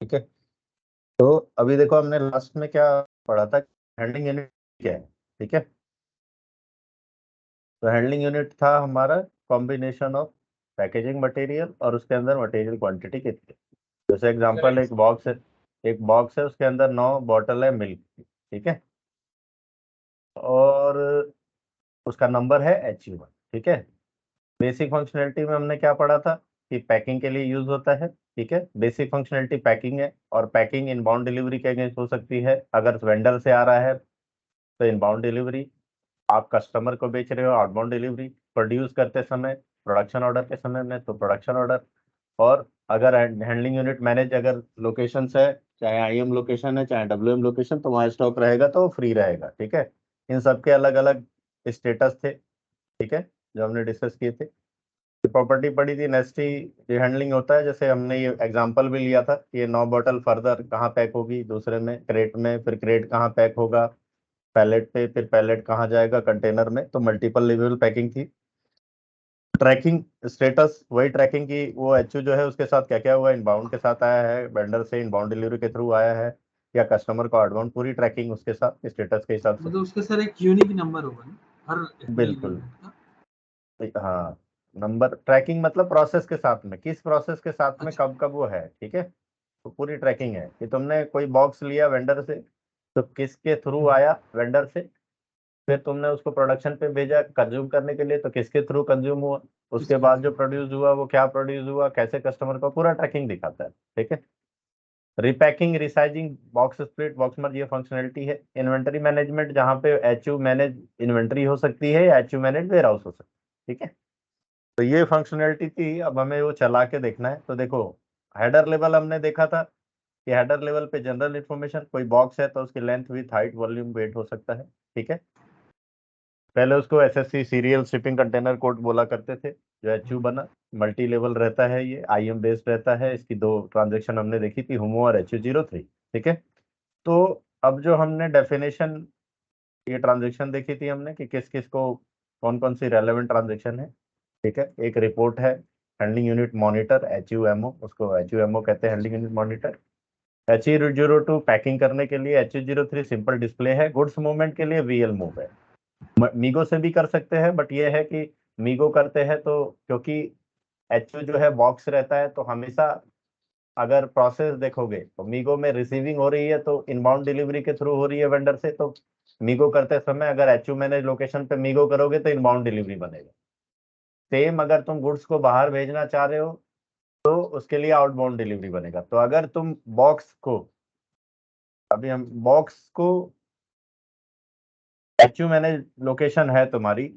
ठीक है। तो अभी देखो हमने लास्ट में क्या पढ़ा था, हैंडलिंग यूनिट क्या है। ठीक है, तो हैंडलिंग यूनिट था हमारा कॉम्बिनेशन ऑफ पैकेजिंग मटेरियल और उसके अंदर मटेरियल क्वांटिटी कितनी। जैसे एग्जांपल एक बॉक्स है उसके अंदर 9 बॉटल है मिल्क। ठीक है, और उसका नंबर है HU1। ठीक है, बेसिक फंक्शनैलिटी में हमने क्या पढ़ा था कि पैकिंग के लिए यूज होता है। ठीक है, बेसिक फंक्शनैलिटी पैकिंग है, और पैकिंग इनबाउंड डिलीवरी के अगेंस्ट हो सकती है। अगर वेंडर से आ रहा है तो इनबाउंड डिलीवरी, आप कस्टमर को बेच रहे हो आउटबाउंड डिलीवरी, प्रोड्यूस करते समय प्रोडक्शन ऑर्डर के समय में तो प्रोडक्शन ऑर्डर। और अगर हैंडलिंग यूनिट मैनेज अगर लोकेशन है, चाहे IM लोकेशन है चाहे WM लोकेशन, तो वहाँ स्टॉक रहेगा तो फ्री रहेगा। ठीक है, इन सबके अलग अलग स्टेटस थे। ठीक है, जो हमने डिस्कस किए थे। प्रॉपर्टी पड़ी थी नेस्टी जो हैंडलिंग होता है, जैसे हमने ये एग्जांपल भी लिया था कि ये 9 बॉटल फर्दर कहाँ पैक होगी, दूसरे में क्रेट में, फिर क्रेट कहाँ पैक होगा, पैलेट पे, फिर पैलेट कहाँ जाएगा कंटेनर में, तो मल्टीपल लेवल पैकिंग थी। ट्रैकिंग स्टेटस वही ट्रैकिंग की, वो HU जो है उसके साथ क्या क्या हुआ, इनबाउंड के साथ आया है, वेंडर से इनबाउंड डिलीवरी के थ्रू आया है, या कस्टमर को आउटबाउंड, पूरी ट्रैकिंग उसके साथ स्टेटस के हिसाब से। मतलब उसके सर एक यूनिक नंबर होगा ना हर हैंडलिंग बिल्कुल, यूनिट का। हाँ, नंबर ट्रैकिंग मतलब प्रोसेस के साथ में, किस प्रोसेस के साथ में अच्छा। कब कब वो है। ठीक है, तो पूरी ट्रैकिंग है कि तुमने कोई बॉक्स लिया वेंडर से तो किसके थ्रू आया वेंडर से, फिर तुमने उसको प्रोडक्शन पे भेजा कंज्यूम करने के लिए तो किसके थ्रू कंज्यूम हुआ, उसके किसके बाद जो थ्रू? प्रोड्यूस हुआ वो क्या प्रोड्यूस हुआ, कैसे कस्टमर को, पूरा ट्रैकिंग दिखाता है। ठीक है, repacking, resizing, box split, box मर्ज, ये फंक्शनलिटी है। इन्वेंटरी मैनेजमेंट, जहाँ पे HU मैनेज इन्वेंटरी हो सकती है या HU मैनेज वेयर हाउस हो सकती है। ठीक है, तो ये फंक्शनलिटी थी। अब हमें वो चला के देखना है। तो देखो, हेडर लेवल हमने देखा था कि हेडर लेवल पे जनरल इंफॉर्मेशन, कोई बॉक्स है तो उसकी length, width, height, volume, weight हो सकता है। ठीक है, पहले उसको SSC serial shipping container code बोला करते थे, जो HU बना। मल्टी लेवल रहता है, ये IM बेस्ड रहता है। इसकी 2 ट्रांजेक्शन हमने देखी थी, हुमो और HU03। ठीक है, तो अब जो हमने डेफिनेशन, ये ट्रांजेक्शन देखी थी हमने कि किस किस को कौन कौन सी रेलेवेंट ट्रांजेक्शन है। ठीक है, एक रिपोर्ट है हैंडलिंग यूनिट मॉनिटर HUMO, उसको HUMO कहते हैं, handling unit monitor. HU02 packing करने के लिए, HU03 सिंपल डिस्प्ले है, गुड्स मूवमेंट के लिए VL मूव है। मीगो से भी कर सकते हैं, बट ये है कि मीगो करते हैं तो, क्योंकि HU जो है बॉक्स रहता है, तो हमेशा अगर प्रोसेस देखोगे तो मीगो में रिसीविंग हो रही है तो इनबाउंड डिलीवरी के थ्रू हो रही है वेंडर से, तो मीगो करते समय अगर HU मैनेज लोकेशन पे मीगो करोगे तो इनबाउंड डिलीवरी बनेगा। सेम अगर तुम गुड्स को बाहर भेजना चाह रहे हो तो उसके लिए आउटबाउंड डिलीवरी बनेगा। तो अगर तुम बॉक्स को, अभी हम बॉक्स को HU मैनेज लोकेशन है तुम्हारी,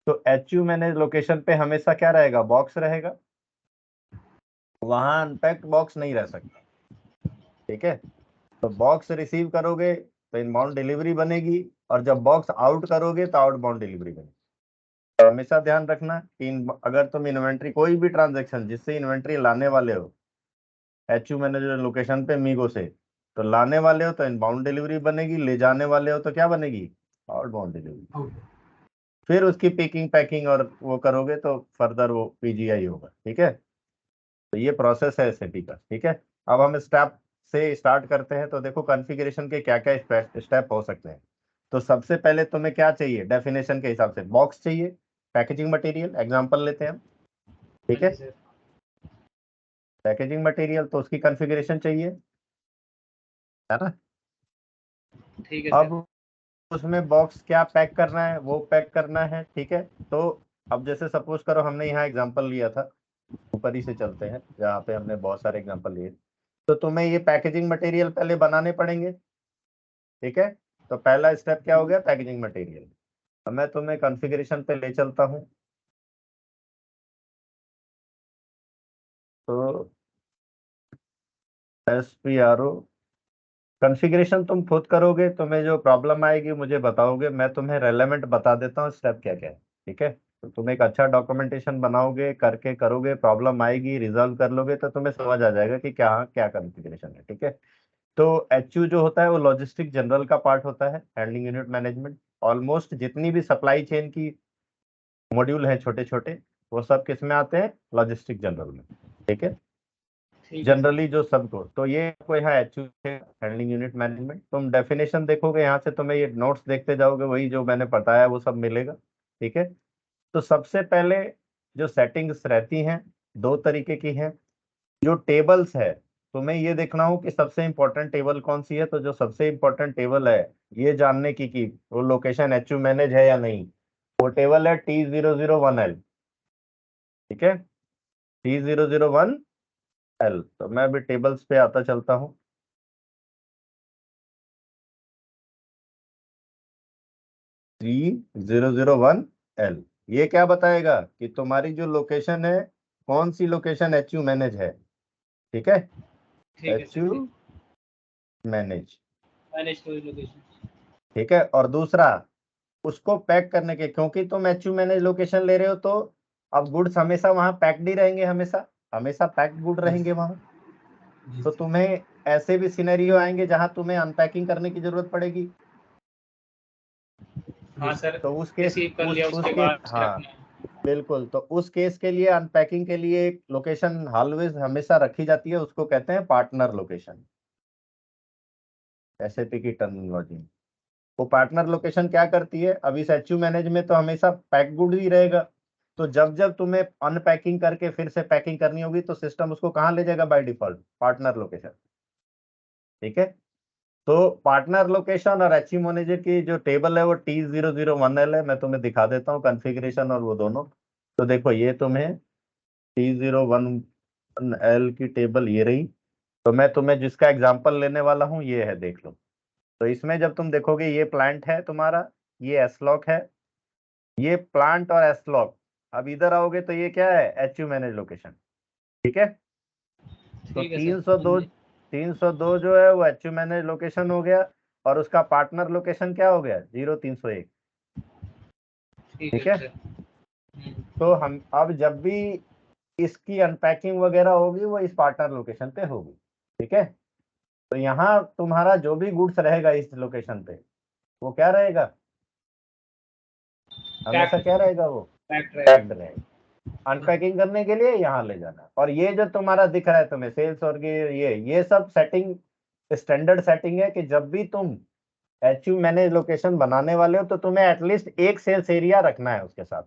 तो HU मैनेज लोकेशन पे हमेशा क्या रहेगा, बॉक्स रहेगा, वहां अनपैक्ड बॉक्स नहीं रह सकता। ठीक है, तो बॉक्स रिसीव करोगे तो इनबाउंड डिलीवरी बनेगी, और जब बॉक्स आउट करोगे तो आउटबाउंड डिलीवरी बनेगी। तो हमेशा ध्यान रखना कि अगर तुम इन्वेंट्री, कोई भी ट्रांजेक्शन जिससे इन्वेंट्री लाने वाले हो HU मैनेजर लोकेशन पे मीगो से, तो लाने वाले हो तो इनबाउंड डिलीवरी बनेगी, ले जाने वाले हो तो क्या बनेगी, आउटबाउंड डिलीवरी। फिर उसकी पिकिंग पैकिंग और वो करोगे तो फर्दर वो PGI होगा। ठीक है, तो ये प्रोसेस है SAP का। ठीक है, अब हम स्टेप से स्टार्ट करते हैं। तो देखो कॉन्फ़िगरेशन के क्या क्या स्टेप हो सकते हैं। तो सबसे पहले तुम्हें क्या चाहिए, डेफिनेशन के हिसाब से बॉक्स चाहिए, पैकेजिंग मटेरियल, एग्जांपल लेते हैं हम। ठीक है, पैकेजिंग मटेरियल तो उसकी कॉन्फ़िगरेशन चाहिए, है ना। ठीक है सर। अब उसमें बॉक्स क्या पैक करना है, वो पैक करना है। ठीक है, तो अब जैसे सपोज करो हमने यहाँ एग्जांपल लिया था, ऊपर ही से चलते हैं जहाँ पे हमने बहुत सारे एग्जांपल लिए। तो तुम्हें ये पैकेजिंग मटेरियल पहले बनाने पड़ेंगे। ठीक है, तो पहला स्टेप क्या हो गया, पैकेजिंग मटेरियल। अब मैं तुम्हें कॉन्फ़िगरेशन पे ले चलता हूँ। तो SPRO कॉन्फ़िगरेशन तुम खुद करोगे, तुम्हें जो प्रॉब्लम आएगी मुझे बताओगे, मैं तुम्हें रेलेवेंट बता देता हूँ स्टेप क्या क्या है। ठीक है, तो तुम एक अच्छा डॉक्यूमेंटेशन बनाओगे, करके करोगे, प्रॉब्लम आएगी, रिजॉल्व कर लोगे तो तुम्हें समझ आ जाएगा कि क्या क्या कॉन्फ़िगरेशन है। ठीक है, तो HU जो होता है वो लॉजिस्टिक जनरल का पार्ट होता है, हैंडलिंग यूनिट मैनेजमेंट। ऑलमोस्ट जितनी भी सप्लाई चेन की मॉड्यूल हैं छोटे छोटे, वो सब किस में आते हैं, लॉजिस्टिक जनरल में। ठीक है, जनरली जो सबको, तो ये कोई है एच हैंडलिंग यूनिट मैनेजमेंट। तुम डेफिनेशन देखोगे यहाँ से, तुम्हें ये नोट्स देखते जाओगे, वही जो मैंने बताया वो सब मिलेगा। ठीक है, तो सबसे पहले जो सेटिंग्स रहती हैं दो तरीके की हैं। जो टेबल्स है, तुम्हें ये देखना हो कि सबसे इंपॉर्टेंट टेबल कौन सी है। तो जो सबसे इंपॉर्टेंट टेबल है ये जानने की कि वो लोकेशन एच मैनेज है या नहीं, वो टेबल है T001L। ठीक है, T001L। तो मैं अभी टेबल्स पे आता चलता हूँ। T001L ये क्या बताएगा कि तुम्हारी जो लोकेशन है, कौन सी लोकेशन एच मैनेज है। ठीक है, एच मैनेज। ठीक है, और दूसरा उसको पैक करने के, क्योंकि तुम एच मैनेज लोकेशन ले रहे हो, तो अब गुड्स हमेशा वहां पैक्ड ही रहेंगे, हमेशा हमेशा पैक्ड गुड रहेंगे वहां। तो तुम्हें ऐसे भी सिनेरियो आएंगे जहां तुम्हें अनपैकिंग करने की जरूरत पड़ेगी। हाँ सर, तो उस केस रिसीव कर लिया उस उसके केस बाद हाँ रखना है। बिल्कुल, तो उस केस के लिए अनपैकिंग के लिए एक लोकेशन ऑलवेज हमेशा रखी जाती है, उसको कहते हैं पार्टनर लोकेशन, एसएपी की टर्मिनोलॉजी। वो पार्टनर लोकेशन क्या करती है, अभी इस एचयू मैनेज में तो हमेशा पैक गुड ही रहेगा। तो जब जब तुम्हें अनपैकिंग करके फिर से पैकिंग करनी होगी, तो सिस्टम उसको कहाँ ले जाएगा बाय डिफॉल्ट, पार्टनर लोकेशन। ठीक है, तो पार्टनर लोकेशन और एचयू मैनेजर की जो टेबल है वो T001L है। मैं तुम्हें दिखा देता हूँ कॉन्फ़िगरेशन और वो दोनों। तो देखो, ये तुम्हें T001L की टेबल ये रही। तो मैं तुम्हें जिसका एग्जांपल लेने वाला हूँ ये है, देख लो। तो इसमें जब तुम देखोगे, ये प्लांट है तुम्हारा, ये एसलॉक है, ये प्लांट और एसलॉक। अब इधर आओगे तो ये क्या है, एचयू मैनेज लोकेशन। ठीक है, तो ठीक है सर, 302 जो है वो एचयू मैनेज लोकेशन हो गया, और उसका पार्टनर लोकेशन क्या हो गया, 0301। ठीक ठीक है है, सर। तो हम अब जब भी इसकी अनपैकिंग वगैरह होगी वो इस पार्टनर लोकेशन पे होगी। ठीक है, तो यहाँ तुम्हारा जो भी गुड्स रहेगा इस लोकेशन पे, वो क्या रहेगा, हमेशा क्या रहेगा, वो पैक्ड पैक्ड रहेगा। रहेगा। अनपैकिंग करने के लिए यहाँ ले जाना। और ये जो तुम्हारा दिख रहा है तुम्हें सेल्स और ये सब सेटिंग स्टैंडर्ड सेटिंग है, कि जब भी तुम एच मैनेज लोकेशन बनाने वाले हो, तो तुम्हें एटलीस्ट एक सेल्स एरिया रखना है उसके साथ।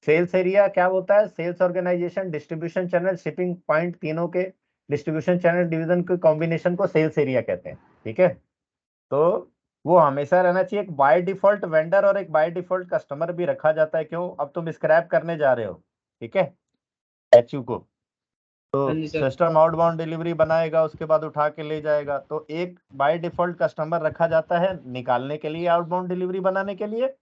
सेल्स एरिया क्या होता है, sales organisation, distribution channel, shipping point, तीनों के डिस्ट्रीब्यूशन चैनल डिवीजन के कॉम्बिनेशन को सेल्स एरिया कहते हैं। ठीक है, तो वो हमेशा रहना चाहिए। एक बाय डिफॉल्ट वेंडर और एक बाय डिफॉल्ट कस्टमर भी रखा जाता है। क्यों, अब तुम स्क्रैप करने जा रहे हो, ठीक है, एचयू को, हाँ तो जी सर। सिस्टम आउटबाउंड डिलीवरी बनाएगा, उसके बाद उठा के ले जाएगा। तो एक बाय डिफॉल्ट कस्टमर रखा जाता है निकालने के लिए, आउटबाउंड डिलीवरी बनाने के लिए,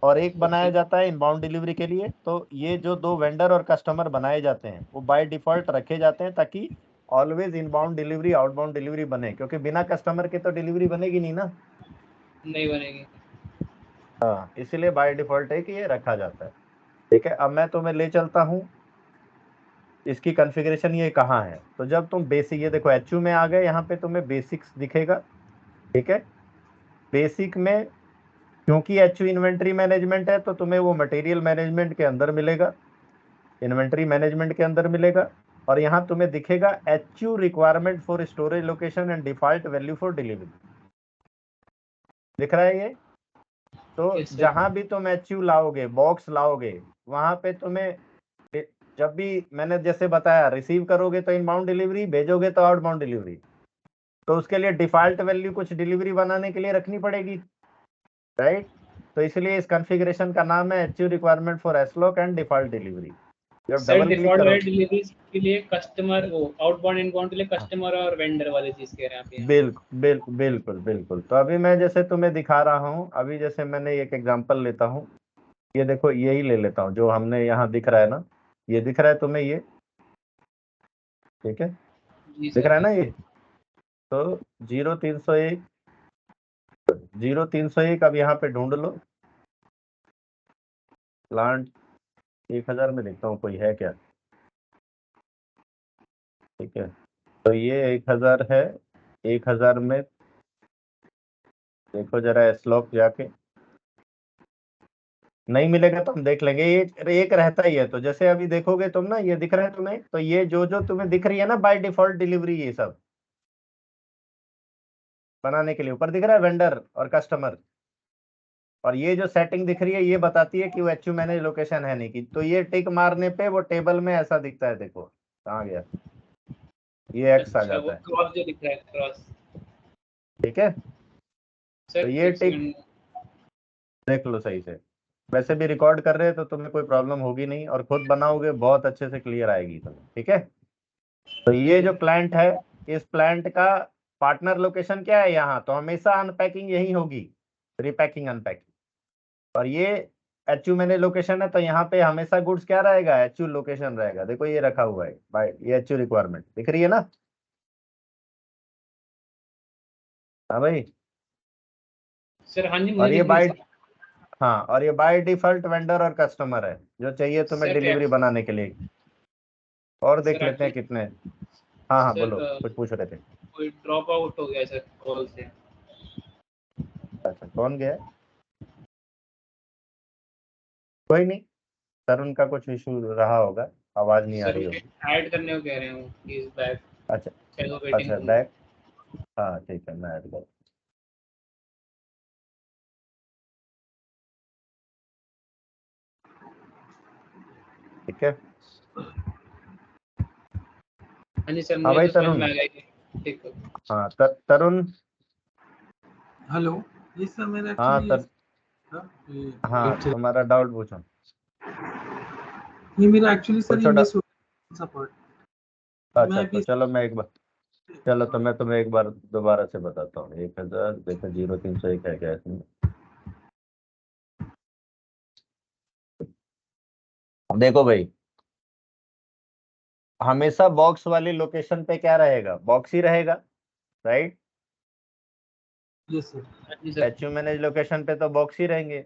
और एक बनाया ओके। जाता है इनबाउंड डिलीवरी के लिए। तो ये जो दो वेंडर और कस्टमर बनाए जाते हैं वो बाय डिफॉल्ट रखे जाते हैं, ताकि always inbound delivery outbound delivery बने, क्योंकि बिना कस्टमर के तो डिलीवरी बनेगी नहीं ना। नहीं बनेगी। हाँ, इसीलिए बाय डिफॉल्ट है कि ये रखा जाता है। ठीक है, अब मैं तुम्हें ले चलता हूँ इसकी कॉन्फ़िगरेशन ये कहाँ है। तो जब तुम बेसिक, ये देखो एचयू में आ गए, यहाँ पे तुम्हें बेसिक्स दिखेगा। ठीक है, बेसिक में क्योंकि एचयू इन्वेंट्री मैनेजमेंट है, तो तुम्हें वो मटेरियल मैनेजमेंट के अंदर मिलेगा, इन्वेंट्री मैनेजमेंट के अंदर मिलेगा। और यहाँ तुम्हें दिखेगा HU requirement for storage location and default value for delivery, दिख रहा है ये। तो यस सर। जहां भी तुम एचयू लाओगे, बॉक्स लाओगे, वहां पे तुम्हें जब भी मैंने जैसे बताया, रिसीव करोगे तो इनबाउंड डिलीवरी, भेजोगे तो आउटबाउंड डिलीवरी, तो उसके लिए डिफॉल्ट वैल्यू कुछ डिलीवरी बनाने के लिए रखनी पड़ेगी, राइट। तो इसलिए इस कॉन्फ़िगरेशन का नाम है HU requirement for SLoc and default delivery. जब सर डबल क्लिक डिफॉल्ट करो, वाली डिलीवरीज के लिए कस्टमर, वो आउटबाउंड इनबाउंड के लिए कस्टमर और वेंडर वाली चीज कह रहे हैं आप यहाँ। बिल्कुल बिल्कुल बिल्कुल बिल्कुल। तो अभी मैं जैसे तुम्हें दिखा रहा हूँ, अभी जैसे मैंने एक एग्जांपल लेता हूँ, ये देखो, यही ले लेता हूँ जो हमने यहाँ दिख रहा है ना, ये दिख रहा है तुम्हें ये, ठीक है, जी दिख सर। रहा है ना ये। तो 0301, 0301 अब यहाँ पे ढूंढ लो। प्लांट 1000 में देखता हूँ कोई है क्या। ठीक है, तो ये 1000 है। 1000 में देखो जरा एसलॉक जाके, नहीं मिलेगा तो हम देख लेंगे, ये एक रहता ही है। तो जैसे अभी देखोगे तुम ना, ये दिख रहा है तुम्हें, तो ये जो जो तुम्हें दिख रही है ना बाय डिफॉल्ट डिलीवरी, ये सब बनाने के लिए ऊपर दिख रहा है वेंडर और कस्टमर। और ये जो सेटिंग दिख रही है ये बताती है कि वो एचयू मैनेज लोकेशन है नहीं की। तो ये टिक मारने पे वो टेबल में ऐसा दिखता है, देखो कहाँ गया, ये एक्स आ अच्छा, वो जाता है। क्रॉस जो दिख रहा है, क्रॉस। ठीक है, सर तो ये एक टिक सेकंड। देख लो सही से। वैसे भी रिकॉर्ड कर रहे हैं तो तुम्हें कोई प्रॉब्लम होगी नहीं, और खुद बनाओगे बहुत अच्छे से क्लियर आएगी तुम्हें। ठीक है, तो ये ठीक जो है। प्लांट है, इस प्लांट का पार्टनर लोकेशन क्या है यहाँ, तो हमेशा अनपैकिंग यही होगी, रिपैकिंग अनपैकिंग। और ये एचयू मैंने लोकेशन है, तो यहाँ पे हमेशा गुड्स क्या रहेगा, एचयू लोकेशन रहेगा। देखो ये रखा हुआ है भाई, ये एचयू रिक्वायरमेंट दिख रही है ना। हाँ भाई। सर हाँ जी, मुझे और ये दिख रही बाय, है। हाँ, और ये बाय डिफॉल्ट वेंडर और कस्टमर है जो चाहिए तुम्हें सर डिलीवरी बनाने के लिए। और देख सर लेते हैं एक्चुअली, कितने। हाँ हाँ सर बोलो, कुछ पूछ रहे थे। कोई ड्रॉप आउट हो गया सर कॉल से। अच्छा, कौन गया है? कोई नहीं, सर उनका कुछ इशू रहा होगा, आवाज नहीं आ सर रही मुझे होगी। ऐड करने को कह रहे हूँ, प्लीज बैक। अच्छा। शायद वो वेटिंग अच्छा रूम में। बैक, हाँ ठीक है, मैं ऐड कर। ठीक है। हाँ जी सर, हाँ मुझे भाई तो समझ में तरुण। आ गया कि ठीक है। हाँ तरुण। हेलो। ये सर मैंने हाँ एक्चुअली तर, ये हाँ वेट चल, तुम्हारा डाउट पूछो। ये मेरा एक्चुअली सर ये पूछो मिस हो गया सपोर्ट। मैं अच्छा तो अभी चलो मैं एक बार, चलो तो मैं तुम्हें एक बार दोबारा से बताता हूँ। 1000 देखो 0301 है क्या इसमें। देखो भाई, हमेशा बॉक्स वाली लोकेशन पे क्या रहेगा, बॉक्स ही रहेगा, राइट। Yes sir. हाँ जी सर। एचयू मैनेज लोकेशन पे तो बॉक्स ही रहेंगे,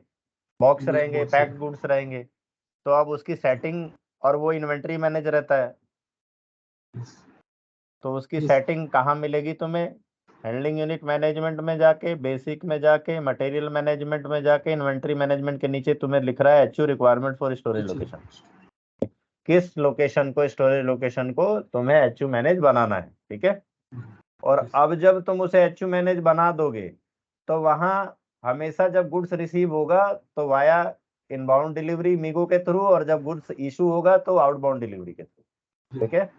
बॉक्स रहेंगे, बहुत पैक्ड सर। गुड्स रहेंगे। तो अब उसकी सेटिंग, और वो इन्वेंट्री मैनेज रहता है, यस तो उसकी यस सेटिंग कहाँ मिलेगी तुम्हें, हैंडलिंग यूनिट मैनेजमेंट में जाके, बेसिक में जाके, मटेरियल मैनेजमेंट में जाके, इन्वेंट्री मैनेजमेंट के नीचे तुम्हें लिख रहा है HU requirement for storage location. किस लोकेशन को, स्टोरेज लोकेशन को तुम्हें एचयू मैनेज बनाना है। ठीक है, और अब जब तुम उसे एचयू मैनेज बना दोगे, तो वहां हमेशा जब गुड्स रिसीव होगा तो वाया इनबाउंड डिलीवरी मीगो के थ्रू, और जब गुड्स इशू होगा तो आउटबाउंड डिलीवरी के थ्रू। ठीक है,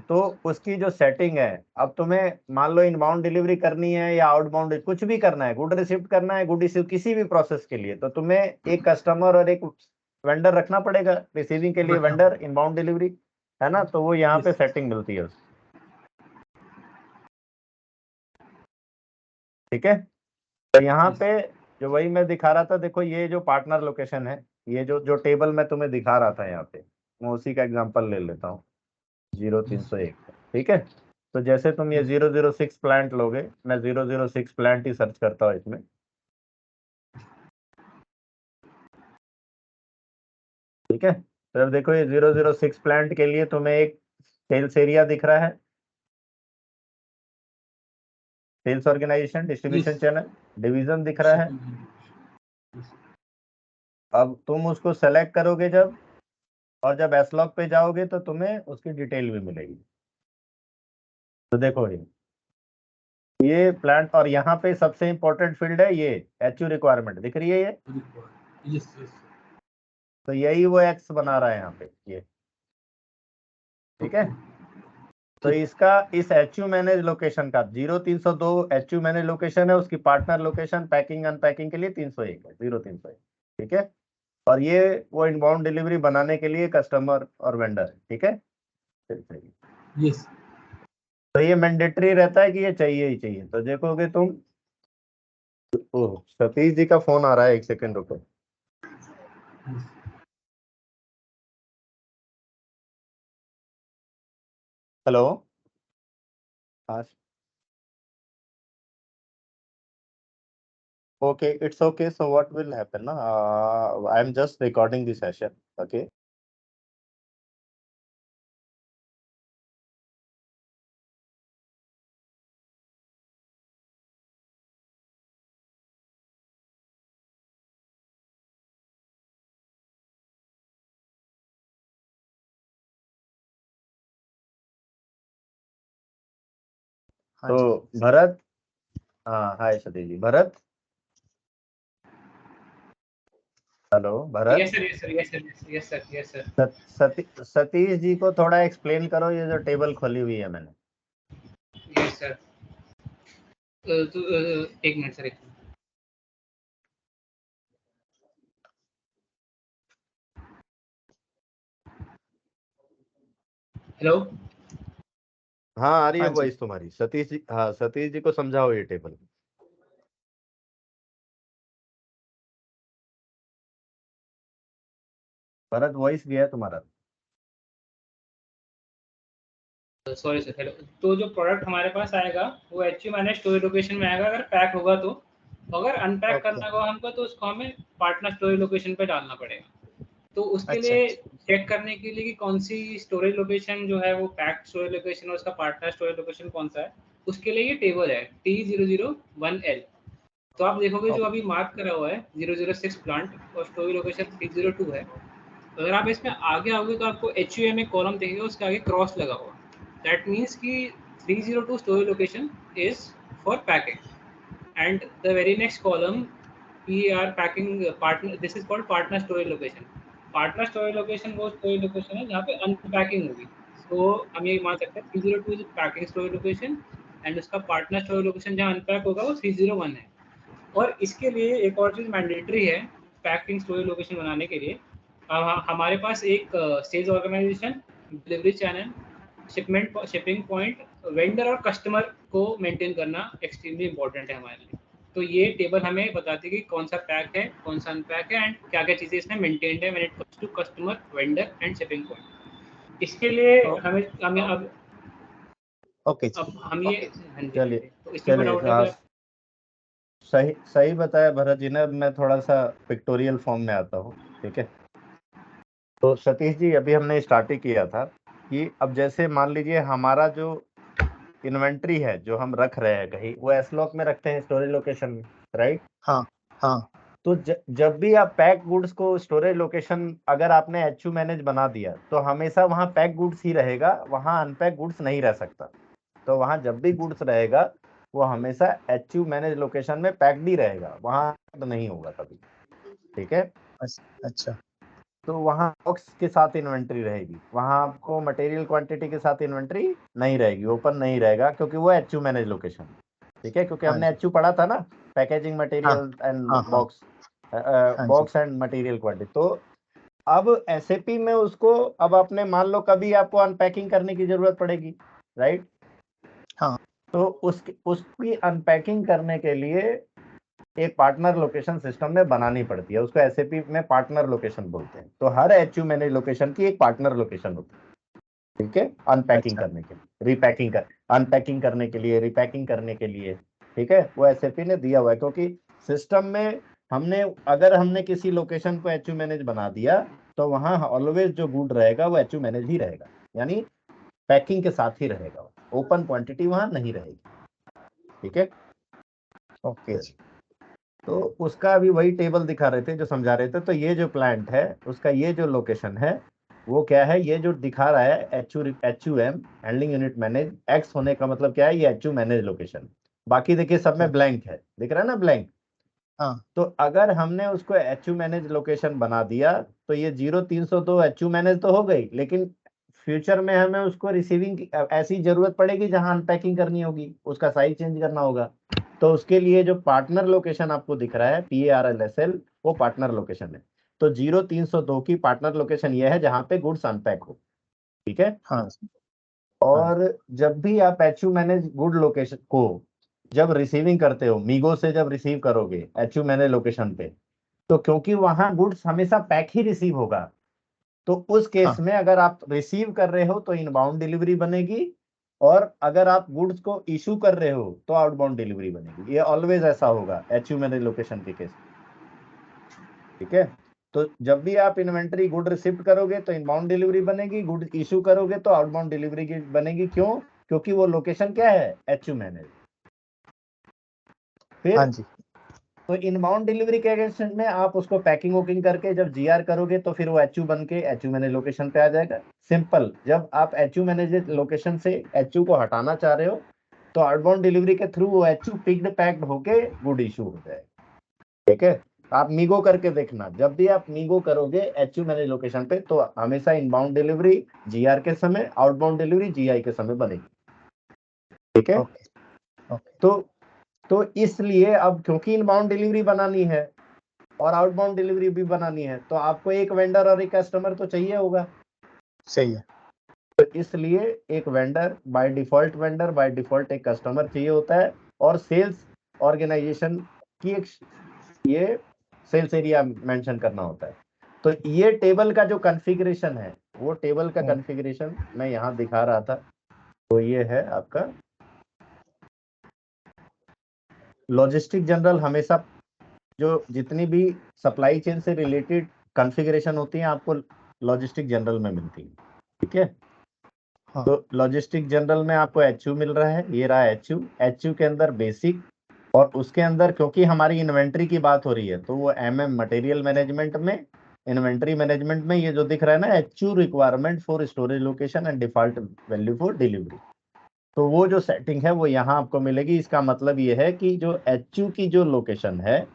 तो उसकी जो सेटिंग है, अब तुम्हें मान लो इनबाउंड डिलीवरी करनी है या आउटबाउंड कुछ भी करना है, गुड रिसिप्ट करना है, गुड इश्यू, किसी भी प्रोसेस के लिए, तो तुम्हें एक कस्टमर और एक वेंडर रखना पड़ेगा, रिसीविंग के लिए रखना वेंडर, पड़ेगा। इनबाउंड डिलीवरी, है ना। तो वो यहाँ पे यस सेटिंग मिलती है। ठीक है, तो यहाँ यस पे जो वही मैं दिखा रहा था, देखो ये जो पार्टनर लोकेशन है, ये जो जो टेबल मैं तुम्हें दिखा रहा था यहाँ पे, मैं उसी का एग्जांपल ले लेता हूँ, जीरो तीन यस सौ एक ठीक है, तो जैसे तुम ये 006 प्लांट लोगे, मैं 006 प्लांट ही सर्च करता हूँ इसमें। ठीक है, तो अब देखो ये 006 प्लांट के लिए तुम्हें एक सेल्स एरिया दिख रहा है, sales organisation, yes distribution channel, division दिख रहा है। यस अब तुम उसको सेलेक्ट करोगे जब, और जब एसलॉग पे जाओगे तो तुम्हें उसकी डिटेल भी मिलेगी। तो देखो ये प्लांट, और यहाँ पे सबसे इंपॉर्टेंट फील्ड है ये एचयू रिक्वायरमेंट दिख रही है ये, यस यस तो यही वो एक्स बना रहा है यहाँ पे ये। ठीक है, ओके तो ठीक। इसका इस एचयू मैनेज लोकेशन का 0302 एचयू मैनेज लोकेशन है, उसकी पार्टनर लोकेशन पैकिंग अनपैकिंग के लिए 301 है, 0301। ठीक है, और ये वो इनबाउंड डिलीवरी बनाने के लिए कस्टमर और वेंडर है। ठीक है, सही। यस तो ये मैंडेटरी रहता है कि ये चाहिए ही चाहिए। तो देखोगे तुम, ओह सतीश जी का फोन आ रहा है, एक सेकंड रुको। यस हेलो, हाँ, okay, it's okay, so what will happen, I'm just recording the session, okay. हाँ तो जी भरत, हाँ hi Satish ji. Bharat, hello Bharat. Yes sir, yes sir, yes sir, yes sir, yes sir. Satish ji को थोड़ा एक्सप्लेन करो ये जो टेबल खोली हुई है मैंने। Yes sir. तो एक मिनट सर, एक मिनट। हेलो। हाँ आ रही है हाँ जी वॉइस तुम्हारी सतीश जी। हाँ सतीश जी को समझाओ ये टेबल। भरत वॉइस गया है तुम्हारा। Sorry sir, hello. तो जो प्रोडक्ट हमारे पास आएगा वो एचयू मैनेज स्टोरेज लोकेशन में आएगा, अगर पैक होगा तो। अगर अनपैक ओके करना होगा हमको तो उसको हमें पार्टनर स्टोरेज लोकेशन पे डालना पड़ेगा। तो उसके अच्छा लिए अच्छा चेक करने के लिए कि कौन सी स्टोरेज लोकेशन जो है वो पैक स्टोरेज लोकेशन और उसका पार्टनर स्टोरेज लोकेशन कौन सा है, उसके लिए ये टेबल है T001L। तो आप देखोगे जो अभी मार्क करा हुआ है 006 प्लांट और स्टोरेज लोकेशन 302 है। अगर आप इसमें आगे आओगे तो आपको एच यू एम एक कॉलम दिखेगा, उसके आगे क्रॉस लगा हुआ। दैट मीन्स कि 302 storage location is for packing and the very next column we are packing partner, this is called partner storage location. Partner storage location वो storage location है जहाँ पे unpacking होगी। so हम ये मान सकते हैं 302 is packing storage location and उसका partner storage location जहाँ unpack होगा वो 301 है। और इसके लिए एक और चीज़ मैंडेटरी है पैकिंग स्टोरेज लोकेशन बनाने के लिए। हमारे पास एक sales organisation, delivery channel, shipping point, vendor और कस्टमर को मेंटेन करना एक्सट्रीमली इंपॉर्टेंट है हमारे लिए। तो ये टेबल हमें बताती है कि कौन सा पैक है, कौन सा अनपैक है एंड क्या क्या चीज़ें इसमें मेंटेन्ड है when it comes to customer, vendor and shipping point. इसके लिए हमें हमें ओके अब हम ये, हाँ जी, हाँ चलिए जी। तो इसमें कोई चलिए, डाउट है हाँ कोई? सही सही बताया भरत जी ने। अब मैं थोड़ा सा पिक्टोरियल फॉर्म में आता हूँ, ठीक है। तो सतीश जी अभी हमने स्टार्ट ही किया था कि अब जैसे मान लीजिए हमारा जो इन्वेंट्री है जो हम रख रहे हैं कहीं, वो एसलॉक में रखते हैं स्टोरेज लोकेशन में, राइट। हाँ हाँ तो जब भी आप पैक गुड्स को स्टोरेज लोकेशन अगर आपने एचयू मैनेज बना दिया तो हमेशा वहाँ पैक गुड्स ही रहेगा, वहाँ अनपैक गुड्स नहीं रह सकता। तो वहाँ जब भी गुड्स रहेगा वो हमेशा एचयू मैनेज लोकेशन में पैक्ड ही रहेगा, वहाँ तो नहीं होगा कभी, ठीक है। अच्छा तो वहाँ बॉक्स के साथ इन्वेंट्री रहेगी, वहाँ आपको मटेरियल क्वांटिटी के साथ इन्वेंट्री नहीं रहेगी, ओपन नहीं रहेगा, क्योंकि वो एचयू मैनेज लोकेशन, ठीक है। क्योंकि हाँ हमने जी एचयू पढ़ा था ना, पैकेजिंग हाँ मटेरियल एंड हाँ हाँ बॉक्स, हाँ जी बॉक्स एंड मटेरियल क्वांटिटी। तो अब एसएपी में उसको, अब आपने मान लो कभी आपको अनपैकिंग करने की जरूरत पड़ेगी, राइट। हाँ तो उसकी अनपैकिंग करने के लिए एक पार्टनर लोकेशन सिस्टम में बनानी पड़ती है, उसको एसएपी में पार्टनर लोकेशन बोलते हैं। तो हर एचयू मैनेज लोकेशन की एक पार्टनर लोकेशन होती है, ठीक है, अनपैकिंग अच्छा करने के लिए, रिपैकिंग कर अनपैकिंग करने के लिए, रिपैकिंग करने के लिए, ठीक है। वो एसएपी ने दिया हुआ है, क्योंकि सिस्टम में हमने किसी लोकेशन को एचयू मैनेज बना दिया तो वहां ऑलवेज जो गुड रहेगा वो एचयू मैनेज ही रहेगा, यानी पैकिंग के साथ ही रहेगा, ओपन क्वांटिटी वहां नहीं रहेगी, ठीक है। ओके जी तो उसका अभी वही टेबल दिखा रहे थे जो समझा रहे थे। तो ये जो प्लांट है उसका ये जो लोकेशन है वो क्या है, ये जो दिखा रहा है एचयूएम हैंडलिंग यूनिट मैनेज एक्स होने का मतलब क्या है, ये एचयू मैनेज लोकेशन। बाकी देखिए सब में ओके ब्लैंक है, दिख रहा है ना ब्लैंक। हाँ तो अगर हमने उसको एचयू मैनेज लोकेशन बना दिया तो ये 0302 एचयू मैनेज तो हो गई, लेकिन फ्यूचर में हमें उसको रिसीविंग ऐसी जरूरत पड़ेगी जहां अनपैकिंग करनी होगी, उसका साइज चेंज करना होगा। तो उसके लिए जो पार्टनर लोकेशन आपको दिख रहा है PARLSL, वो पार्टनर लोकेशन है। तो 0302 की पार्टनर लोकेशन ये है जहां पे गुड्स अनपैक हो, ठीक है। हाँ हाँ और जब भी आप एचयू मैनेज गुड लोकेशन को जब रिसीविंग करते हो, मीगो से जब रिसीव करोगे एचयू मैनेज लोकेशन पे, तो क्योंकि वहां गुड्स हमेशा पैक ही रिसीव होगा, तो उस केस हाँ में अगर आप रिसीव कर रहे हो तो इनबाउंड डिलीवरी बनेगी, और अगर आप गुड्स को इशू कर रहे हो तो आउटबाउंड डिलीवरी बनेगी। ये ऑलवेज ऐसा होगा एचयू मैनेज लोकेशन के केस, ठीक है। तो जब भी आप इन्वेंटरी गुड रिसिप्ट करोगे तो इनबाउंड डिलीवरी बनेगी, गुड इशू करोगे तो आउटबाउंड डिलीवरी की बनेगी। क्यों? क्योंकि वो लोकेशन क्या है, एचयू मैनेज। फिर हाँ जी तो इनबाउंड डिलीवरी के अगेंस्ट में आप उसको पैकिंग वोकिंग करके जब जीआर करोगे तो फिर वो एचयू बन के एचयू मैनेज लोकेशन पे आ जाएगा। सिंपल, जब आप एचयू मैनेज लोकेशन से एचयू को हटाना चाह रहे हो तो आउटबाउंड डिलीवरी के थ्रू वो एचयू पिक्ड पैक्ड होके गुड इशू हो जाएगा। ठीक है, आप मीगो करके देखना, जब भी आप मीगो करोगे एचयू मैनेज लोकेशन पे तो हमेशा इनबाउंड डिलीवरी जीआर के समय, आउटबाउंड डिलीवरी जीआई के समय बनेगी। ठीक है, ओके तो इसलिए अब क्योंकि इनबाउंड डिलीवरी बनानी है और आउटबाउंड डिलीवरी भी बनानी है तो आपको एक वेंडर और एक कस्टमर तो चाहिए होगा। सही है। तो इसलिए एक वेंडर बाय डिफॉल्ट एक कस्टमर चाहिए होता है, और सेल्स ऑर्गेनाइजेशन की एक ये सेल्स एरिया मेंशन करना होता है। तो ये टेबल का जो कॉन्फ़िगरेशन है, वो टेबल का कॉन्फ़िगरेशन मैं यहाँ दिखा रहा था। तो ये है आपका लॉजिस्टिक जनरल। हमेशा जो जितनी भी सप्लाई चेन से रिलेटेड कॉन्फ़िगरेशन होती है आपको लॉजिस्टिक जनरल में मिलती है। ठीक है, हाँ। तो लॉजिस्टिक जनरल में आपको एचयू मिल रहा है, ये रहा एचयू के अंदर बेसिक, और उसके अंदर क्योंकि हमारी इन्वेंट्री की बात हो रही है तो वो एमएम मटेरियल मैनेजमेंट में, इन्वेंट्री मैनेजमेंट में ये जो दिख रहा है ना HU requirement for storage location and default value for delivery, तो वो जो सेटिंग है वो यहाँ आपको मिलेगी। इसका मतलब ये है कि जो एचयू की जो लोकेशन है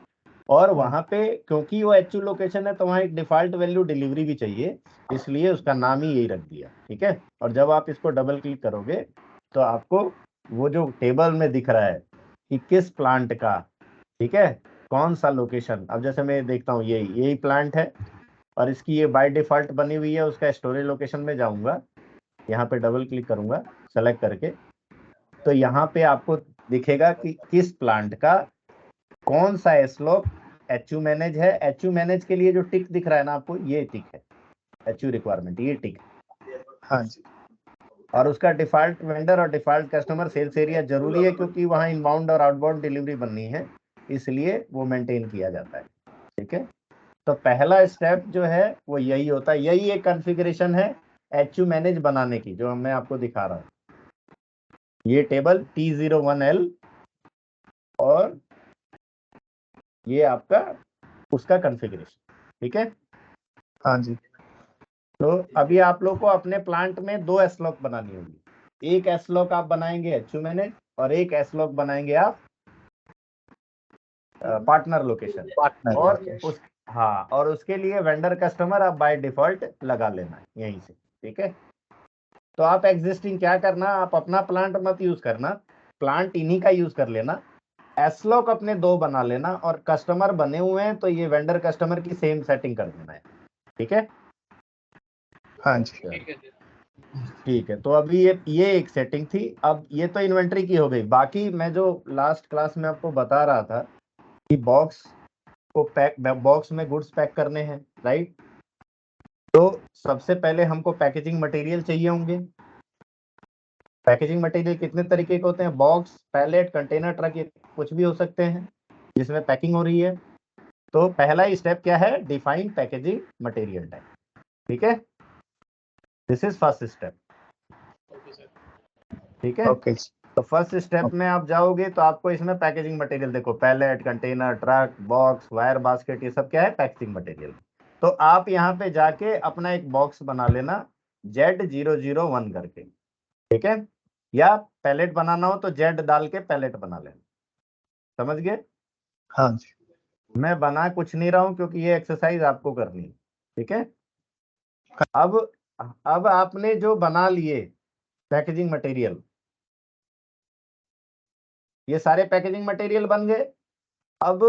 और वहां पे क्योंकि वो एचयू लोकेशन है तो वहाँ एक डिफॉल्ट वैल्यू डिलीवरी भी चाहिए, इसलिए उसका नाम ही यही रख दिया। ठीक है, और जब आप इसको डबल क्लिक करोगे तो आपको वो जो टेबल में दिख रहा है कि किस प्लांट का, ठीक है, कौन सा लोकेशन, अब जैसे मैं देखता हूँ यही प्लांट है और इसकी ये बाय डिफॉल्ट बनी हुई है, उसका स्टोरेज लोकेशन में जाऊंगा, यहाँ पे डबल क्लिक करूंगा सेलेक्ट करके, तो यहाँ पे आपको दिखेगा कि किस प्लांट का कौन सा एस्लॉक एचयू मैनेज है। एचयू मैनेज के लिए जो टिक दिख रहा है ना आपको, ये टिक है एचयू रिक्वायरमेंट, ये टिक है। हाँ जी। और उसका डिफॉल्ट वेंडर और डिफॉल्ट कस्टमर सेल्स एरिया जरूरी है क्योंकि वहाँ इनबाउंड और आउटबाउंड डिलीवरी बननी है, इसलिए वो मेंटेन किया जाता है। ठीक है, तो पहला स्टेप जो है वो यही होता है, यही एक कॉन्फ़िगरेशन है एचयू मैनेज बनाने की जो मैं आपको दिखा रहा हूँ। ये टेबल T01L और ये आपका उसका कॉन्फ़िगरेशन। ठीक है, हाँ जी। तो अभी आप लोग को अपने प्लांट में 2 एस्लॉक बनानी होगी। एक एस्लॉक आप बनाएंगे एचयू मैनेज और एक एस्लॉक बनाएंगे आप पार्टनर लोकेशन। पार्टनर और लोकेशन। उस हाँ, और उसके लिए वेंडर कस्टमर आप बाय डिफॉल्ट लगा लेना है यहीं से। ठीक है, तो आप एग्जिस्टिंग क्या करना, आप अपना प्लांट मत यूज करना, प्लांट इन्हीं का यूज कर लेना, एस्लॉक अपने 2 बना लेना, और कस्टमर बने हुए हैं तो ये वेंडर कस्टमर की सेम सेटिंग कर देना है। ठीक है, हाँ जी। ठीक है सर। ठीक है, तो अभी ये एक सेटिंग थी। अब ये तो इन्वेंट्री की हो गई, बाकी मैं जो लास्ट क्लास में आपको बता रहा था कि बॉक्स में गुड्स पैक करने हैं, राइट। तो सबसे पहले हमको पैकेजिंग मटेरियल चाहिए होंगे। पैकेजिंग मटेरियल कितने तरीके के होते हैं, बॉक्स, पैलेट, कंटेनर, ट्रक, ये कुछ भी हो सकते हैं जिसमें पैकिंग हो रही है। तो पहला ही स्टेप क्या है, डिफाइन पैकेजिंग मटेरियल टाइप। ठीक है, this is first step. Okay sir. ठीक है, ओके। तो फर्स्ट स्टेप में आप जाओगे तो आपको इसमें पैकेजिंग मटेरियल देखो, pallet, container, truck, box, wire basket, ये सब क्या है, पैकेजिंग मटेरियल। तो आप यहाँ पे जाके अपना एक बॉक्स बना लेना Z001 करके। ठीक है, या पैलेट बनाना हो तो Z डाल के पैलेट बना लेना। समझ गए? हाँ जी। मैं बना कुछ नहीं रहा हूं क्योंकि ये एक्सरसाइज आपको करनी है। ठीक है, अब आपने जो बना लिए पैकेजिंग मटेरियल, ये सारे पैकेजिंग मटेरियल बन गए। अब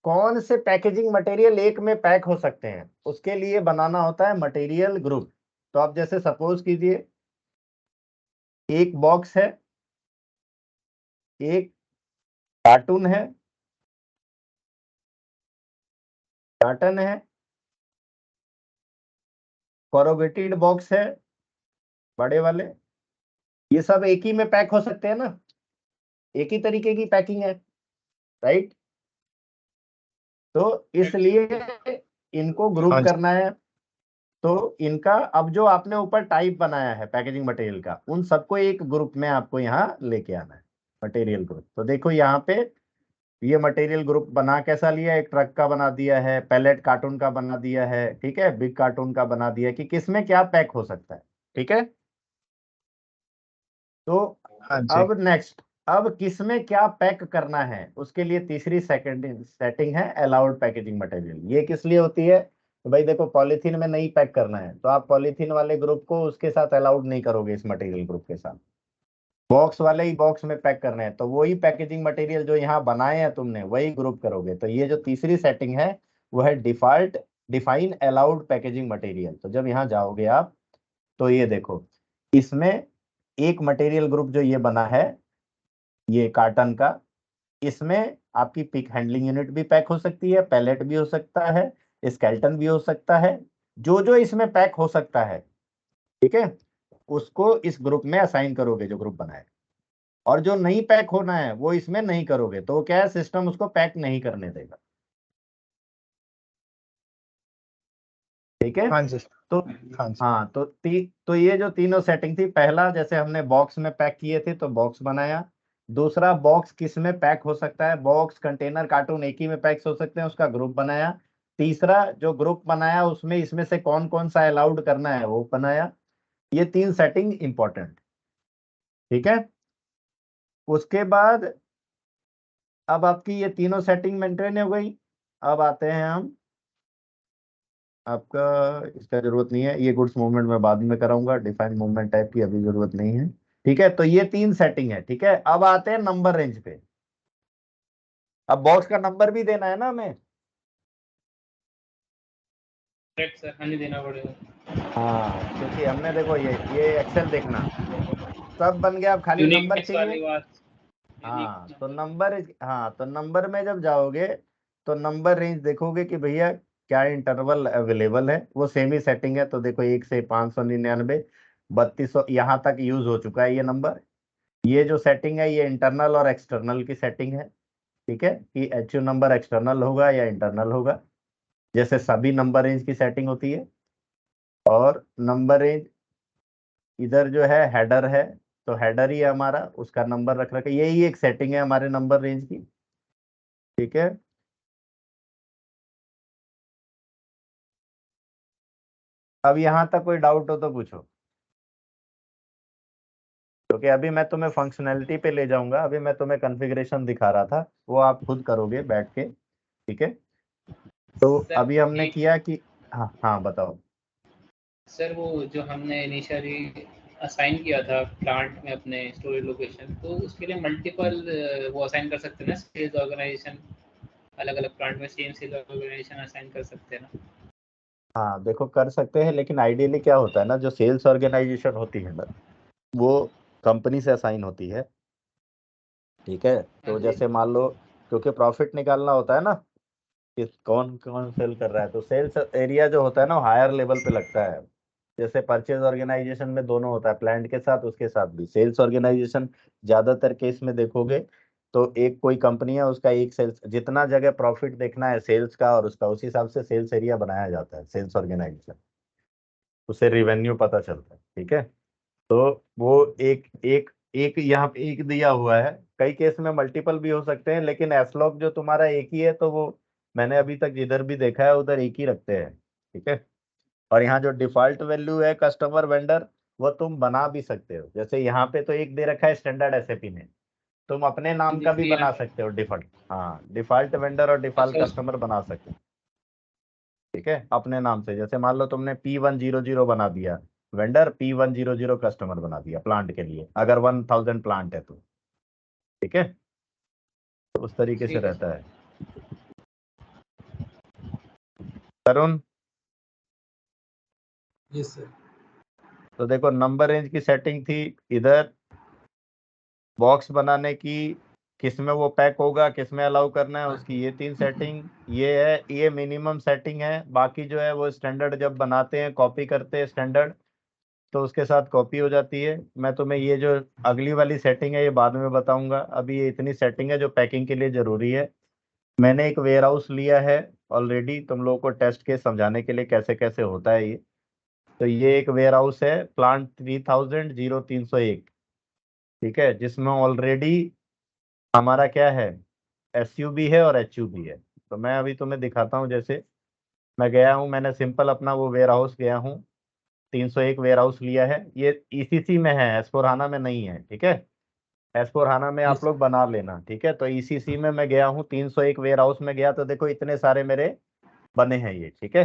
कौन से पैकेजिंग मटेरियल एक में पैक हो सकते हैं उसके लिए बनाना होता है मटेरियल ग्रुप। तो आप जैसे सपोज कीजिए एक बॉक्स है, एक कार्टून है, कार्टन है, कोरोगेटेड बॉक्स है बड़े वाले, ये सब एक ही में पैक हो सकते हैं ना, एक ही तरीके की पैकिंग है, राइट। तो इसलिए इनको ग्रुप हाँ जी। करना है। तो इनका अब जो आपने ऊपर टाइप बनाया है पैकेजिंग मटेरियल का, उन सबको एक ग्रुप में आपको यहाँ लेके आना है, मटेरियल ग्रुप। तो देखो यहाँ पे ये मटेरियल ग्रुप बना कैसा लिया, एक ट्रक का बना दिया है, पैलेट कार्टून का बना दिया है, ठीक है, बिग कार्टून का बना दिया है कि किसमें क्या पैक हो सकता है। ठीक है, तो हाँ जी, अब नेक्स्ट, अब किसमें क्या पैक करना है उसके लिए तीसरी सेकंड सेटिंग है अलाउड पैकेजिंग मटेरियल। ये किस लिए होती है? तो भाई देखो, पॉलीथीन में नहीं पैक करना है तो आप पॉलीथीन वाले ग्रुप को उसके साथ अलाउड नहीं करोगे, इस मटेरियल ग्रुप के साथ। बॉक्स वाले ही बॉक्स में पैक करने हैं तो वही पैकेजिंग मटेरियल जो यहाँ बनाए हैं तुमने वही ग्रुप करोगे। तो ये जो तीसरी सेटिंग है वो है default define allowed packaging material. तो जब यहाँ जाओगे आप तो ये देखो, इसमें एक मटेरियल ग्रुप जो ये बना है ये कार्टन का, इसमें आपकी पिक हैंडलिंग यूनिट भी पैक हो सकती है, पैलेट भी हो सकता है, स्केल्टन भी हो सकता है। जो जो इसमें पैक हो सकता है, ठीक है, उसको इस ग्रुप में असाइन करोगे जो ग्रुप बनाए। और जो नहीं पैक होना है वो इसमें नहीं करोगे तो क्या है, सिस्टम उसको पैक नहीं करने देगा। ठीक है। हाँ जी, तो हाँ जी, हाँ, तो ये जो तीनों सेटिंग थी, पहला जैसे हमने बॉक्स में पैक किए थे तो बॉक्स बनाया। दूसरा, बॉक्स किस में पैक हो सकता है, बॉक्स कंटेनर कार्टून एक ही में पैक हो सकते हैं, उसका ग्रुप बनाया। तीसरा, जो ग्रुप बनाया उसमें इसमें से कौन कौन सा अलाउड करना है वो बनाया। ये तीन सेटिंग इंपॉर्टेंट। ठीक है। उसके बाद अब आपकी ये तीनों सेटिंग मेंटेन हो गई। अब आते हैं हम, आपका इसका जरूरत नहीं है, ये गुड्स मूवमेंट में बाद में कराऊंगा, डिफाइन मूवमेंट टाइप की अभी जरूरत नहीं है। ठीक है, तो ये तीन सेटिंग है। ठीक है, अब आते हैं नंबर रेंज पे। अब बॉक्स का नंबर भी देना है ना हमें। करेक्ट सर, हाँ जी, देना पड़ेगा। हाँ, क्योंकि हमने देखो ये एक्सेल देखना सब बन गया, अब खाली नंबर यूनिकनेस चाहिए। वाली बात, यूनिक हाँ तो नंबर। नंबर, हाँ तो नंबर में जब जाओगे तो नंबर रेंज देखोगे कि भैया क्या इंटरवल अवेलेबल है, वो सेम ही सेटिंग है। तो देखो 1 से 599, 3200 यहाँ तक यूज हो चुका है ये नंबर। ये जो सेटिंग है ये इंटरनल और एक्सटर्नल की सेटिंग है। ठीक है, कि एचयू नंबर एक्सटर्नल होगा या इंटरनल होगा, जैसे सभी नंबर रेंज की सेटिंग होती है। और नंबर रेंज इधर जो है हेडर है, तो हेडर ही है हमारा, उसका नंबर रख रखा है, यही एक सेटिंग है हमारे नंबर रेंज की। ठीक है। अब यहाँ तक कोई डाउट हो तो पूछो, क्योंकि अभी मैं तुम्हें फंक्शनैलिटी पे ले जाऊंगा, अभी मैं तुम्हें कॉन्फ़िगरेशन दिखा रहा था, वो आप खुद करोगे बैठ के। ठीक है, तो सर अभी हमने एक, किया कि, हाँ हाँ बताओ। सर वो जो हमने इनिशियली असाइन किया था प्लांट में अपने स्टोरेज लोकेशन, तो उसके लिए मल्टीपल वो असाइन कर सकते हैं ना, सेल्स ऑर्गेनाइजेशन, अलग अलग प्लांट में सेम सेल्स ऑर्गेनाइजेशन असाइन कर सकते हैं ना। हाँ देखो, कर सकते हैं, लेकिन आइडियली क्या होता है ना, जो सेल्स ऑर्गेनाइजेशन होती है ना वो कंपनी से असाइन होती है। ठीक है, हाँ तो जी। जैसे मान लो, क्योंकि प्रॉफिट निकालना होता है ना कि कौन कौन सेल कर रहा है, तो सेल्स एरिया जो होता है ना हायर लेवल पे लगता है। जैसे परचेज ऑर्गेनाइजेशन में दोनों होता है, प्लांट के साथ उसके साथ भी सेल्स ऑर्गेनाइजेशन। ज्यादातर केस में देखोगे तो एक कोई कंपनी है उसका एक सेल्स, जितना जगह प्रॉफिट देखना है सेल्स का और उसका, उस हिसाब से सेल्स एरिया बनाया जाता है सेल्स ऑर्गेनाइजेशन, उससे रिवेन्यू पता चलता है। ठीक है, तो वो एक एक एक यहाँ पे एक दिया हुआ है, कई केस में मल्टीपल भी हो सकते हैं, लेकिन एसलॉग जो तुम्हारा एक ही है तो वो मैंने अभी तक जिधर भी देखा है उधर एक ही रखते हैं। ठीक है, और यहाँ जो डिफॉल्ट वैल्यू है कस्टमर वेंडर, वो तुम बना भी सकते हो। जैसे यहाँ पे तो एक दे रखा है स्टैंडर्ड एसएपी ने, तुम अपने हाँ नाम जी, का भी फ्री बना सकते हो डिफॉल्ट। हाँ, डिफॉल्ट वेंडर और डिफॉल्ट अच्छा कस्टमर बना सकते हो। ठीक है, अपने नाम से, जैसे मान लो तुमने P100 बना दिया वेंडर, P100 कस्टमर बना दिया प्लांट के लिए, अगर 1000 प्लांट है तो। ठीक है, तो उस तरीके से ठीक है रहता सर। है। तरुण, यस सर। तो देखो नंबर रेंज की सेटिंग थी इधर, बॉक्स बनाने की, किसमें वो पैक होगा, किसमें अलाउ करना है उसकी, ये तीन सेटिंग। ये है, ये मिनिमम सेटिंग है, बाकी जो है वो स्टैंडर्ड जब बनाते हैं कॉपी करते हैं स्टैंडर्ड तो उसके साथ कॉपी हो जाती है। मैं तुम्हें ये जो अगली वाली सेटिंग है ये बाद में बताऊंगा, अभी ये इतनी सेटिंग है जो पैकिंग के लिए जरूरी है। मैंने एक वेयर हाउस लिया है ऑलरेडी तुम लोगों को टेस्ट के समझाने के लिए कैसे कैसे होता है ये। तो ये एक वेयर हाउस है प्लांट 3000-0301। ठीक है, जिसमें ऑलरेडी हमारा क्या है, एसयूबी है और एचयूबी है। तो मैं अभी तुम्हें दिखाता हूँ, जैसे मैं गया हूँ, मैंने सिंपल अपना वो वेयर हाउस गया हूँ, 301 वेयर हाउस लिया है, ये ईसीसी में है, एस4हाना में नहीं है, ठीक है। एस4हाना में आप Yes. लोग बना लेना, ठीक है। तो ईसीसी में मैं गया हूँ, 301 वेयर हाउस में गया, तो देखो इतने सारे मेरे बने हैं ये, ठीक है।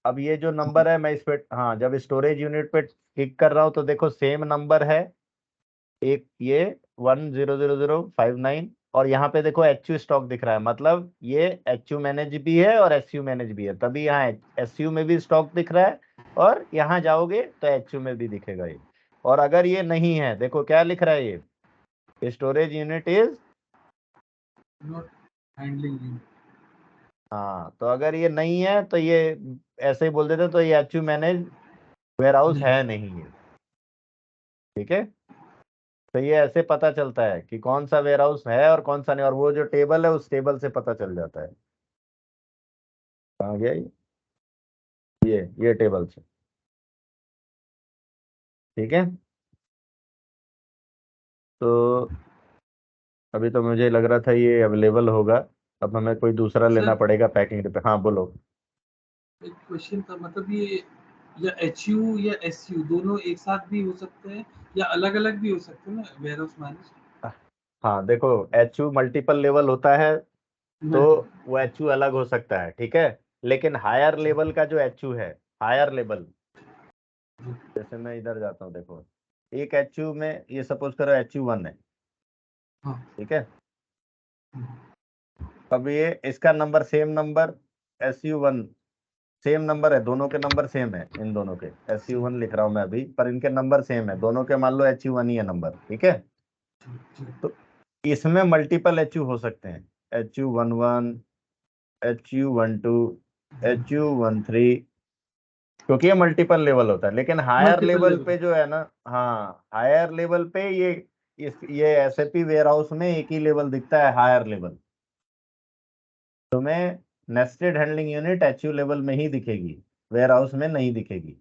अब ये जो नंबर है, मैं इस पे, हाँ, जब स्टोरेज यूनिट पे क्लिक कर रहा हूँ तो देखो सेम नंबर है, एक ये 100059, और यहाँ पे देखो एचयू स्टॉक दिख रहा है, मतलब ये एचयू मैनेज भी है और एसयू मैनेज भी है, तभी यहाँ एसयू में भी स्टॉक दिख रहा है, और यहाँ जाओगे तो एचयू में भी दिखेगा ये। और अगर ये नहीं है, देखो क्या लिख रहा है ये, storage unit is, Not handling you. हाँ, तो अगर ये नहीं है तो ये ऐसे ही बोल देते, तो ये एचयू मैनेज वेयर हाउस है नहीं ये, ठीक है। तो ये ऐसे पता चलता है कि कौन सा वेयर हाउस है और कौन सा नहीं, और वो जो टेबल है उस टेबल से पता चल जाता है। कहाँ गया ये टेबल से, ठीक है। तो अभी तो मुझे लग रहा था ये अवेलेबल होगा, अब हमें कोई दूसरा लेना सर पड़ेगा पैकिंग पे। हाँ बोलो। एक क्वेश्चन था, मतलब ये या एचयू या एसयू दोनों एक साथ भी हो सकते हैं या अलग अलग भी हो सकते हैं ना वेयर हाउस मैनेज? हाँ देखो, एचयू मल्टीपल लेवल होता है, तो वो एचयू अलग हो सकता है, ठीक है। लेकिन हायर लेवल का जो एचयू है, हायर लेवल, जैसे मैं इधर जाता हूँ, देखो एक एचयू में ये सपोज करो एचयू 1 है, हाँ। ठीक है। अब ये इसका number same number, SU1 same number है, दोनों के नंबर सेम है, इन दोनों के SU1 लिख रहा हूं मैं अभी, पर इनके नंबर सेम है दोनों के, मान लो HU1 ही है नंबर, ठीक है। तो इसमें मल्टीपल HU हो सकते हैं, HU11, HU12, HU13, क्योंकि ये मल्टीपल लेवल होता है। लेकिन हायर मल्टीपल लेवल लेवल। पे जो है ना, हाँ, हायर लेवल पे ये SAP वेयर हाउस में एक ही लेवल दिखता है, हायर लेवल। तुम्हें nested handling unit HU level में ही दिखेगी, वेयर हाउस में नहीं दिखेगी।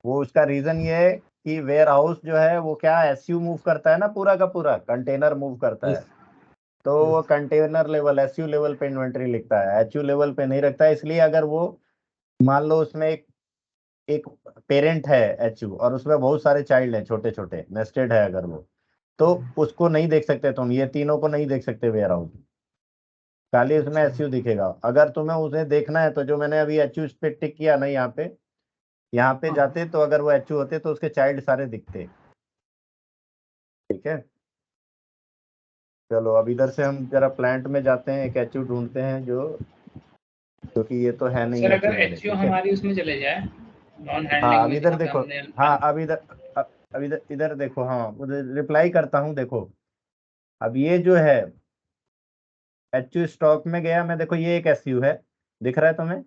वो उसका रीजन ये है कि वेयर हाउस जो है वो क्या, SU मूव करता है ना, पूरा का पूरा कंटेनर मूव करता है, यस। तो वो कंटेनर लेवल SU लेवल पे इन्वेंट्री लिखता है, HU लेवल पे नहीं रखता है। इसलिए अगर वो मान लो उसमें एक पेरेंट है HU और उसमें बहुत सारे चाइल्ड हैं, छोटे छोटे नेस्टेड है अगर वो, तो उसको नहीं देख सकते तुम, ये तीनों को नहीं देख सकते वेयर हाउस, खाली उसमें SU दिखेगा। अगर तुम्हें उसे देखना है तो जो मैंने अभी HU पे टिक किया ना, यहाँ पे जाते, तो अगर वो HU होते तो उसके चाइल्ड सारे दिखते, ठीक है। चलो अब इधर से हम जरा प्लांट में जाते हैं, एक HU ढूंढते हैं जो, क्योंकि ये तो है नहीं सर HU अगर मेरे, एचयू ठीक है। हमारी उसमें चले जाए, नॉन हाँ हैंडलिंग अब में, इधर जहाँ पे देखो, हमने हाँ अब इधर देखो, हाँ रिप्लाई करता हूँ, देखो अब ये जो है HU स्टॉक में गया मैं, देखो ये एक SU है, दिख रहा है तुम्हें।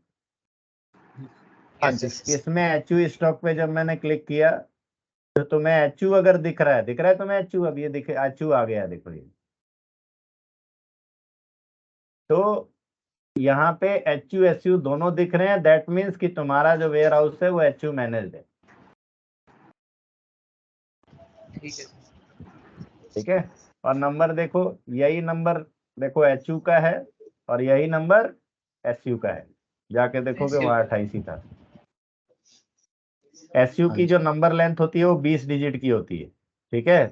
हाँ यस जी। सर। इसमें HU स्टॉक पे जब मैंने क्लिक किया तो तुम्हें HU अगर दिख रहा है तुम्हें HU, अब ये दिखे HU आ गया, देखो ये। तो यहाँ पे HU SU दोनों दिख रहे हैं, दैट मीन्स कि तुम्हारा जो वेयर हाउस है वो HU मैनेज्ड है, ठीक है सर। ठीक है। और नंबर देखो, यही नंबर देखो HU का है, और यही नंबर SU का है, जाके देखोगे SU वहां 28 ही था। SU हाँ की जो जी। नंबर लेंथ होती है वो 20 डिजिट की होती है, ठीक है।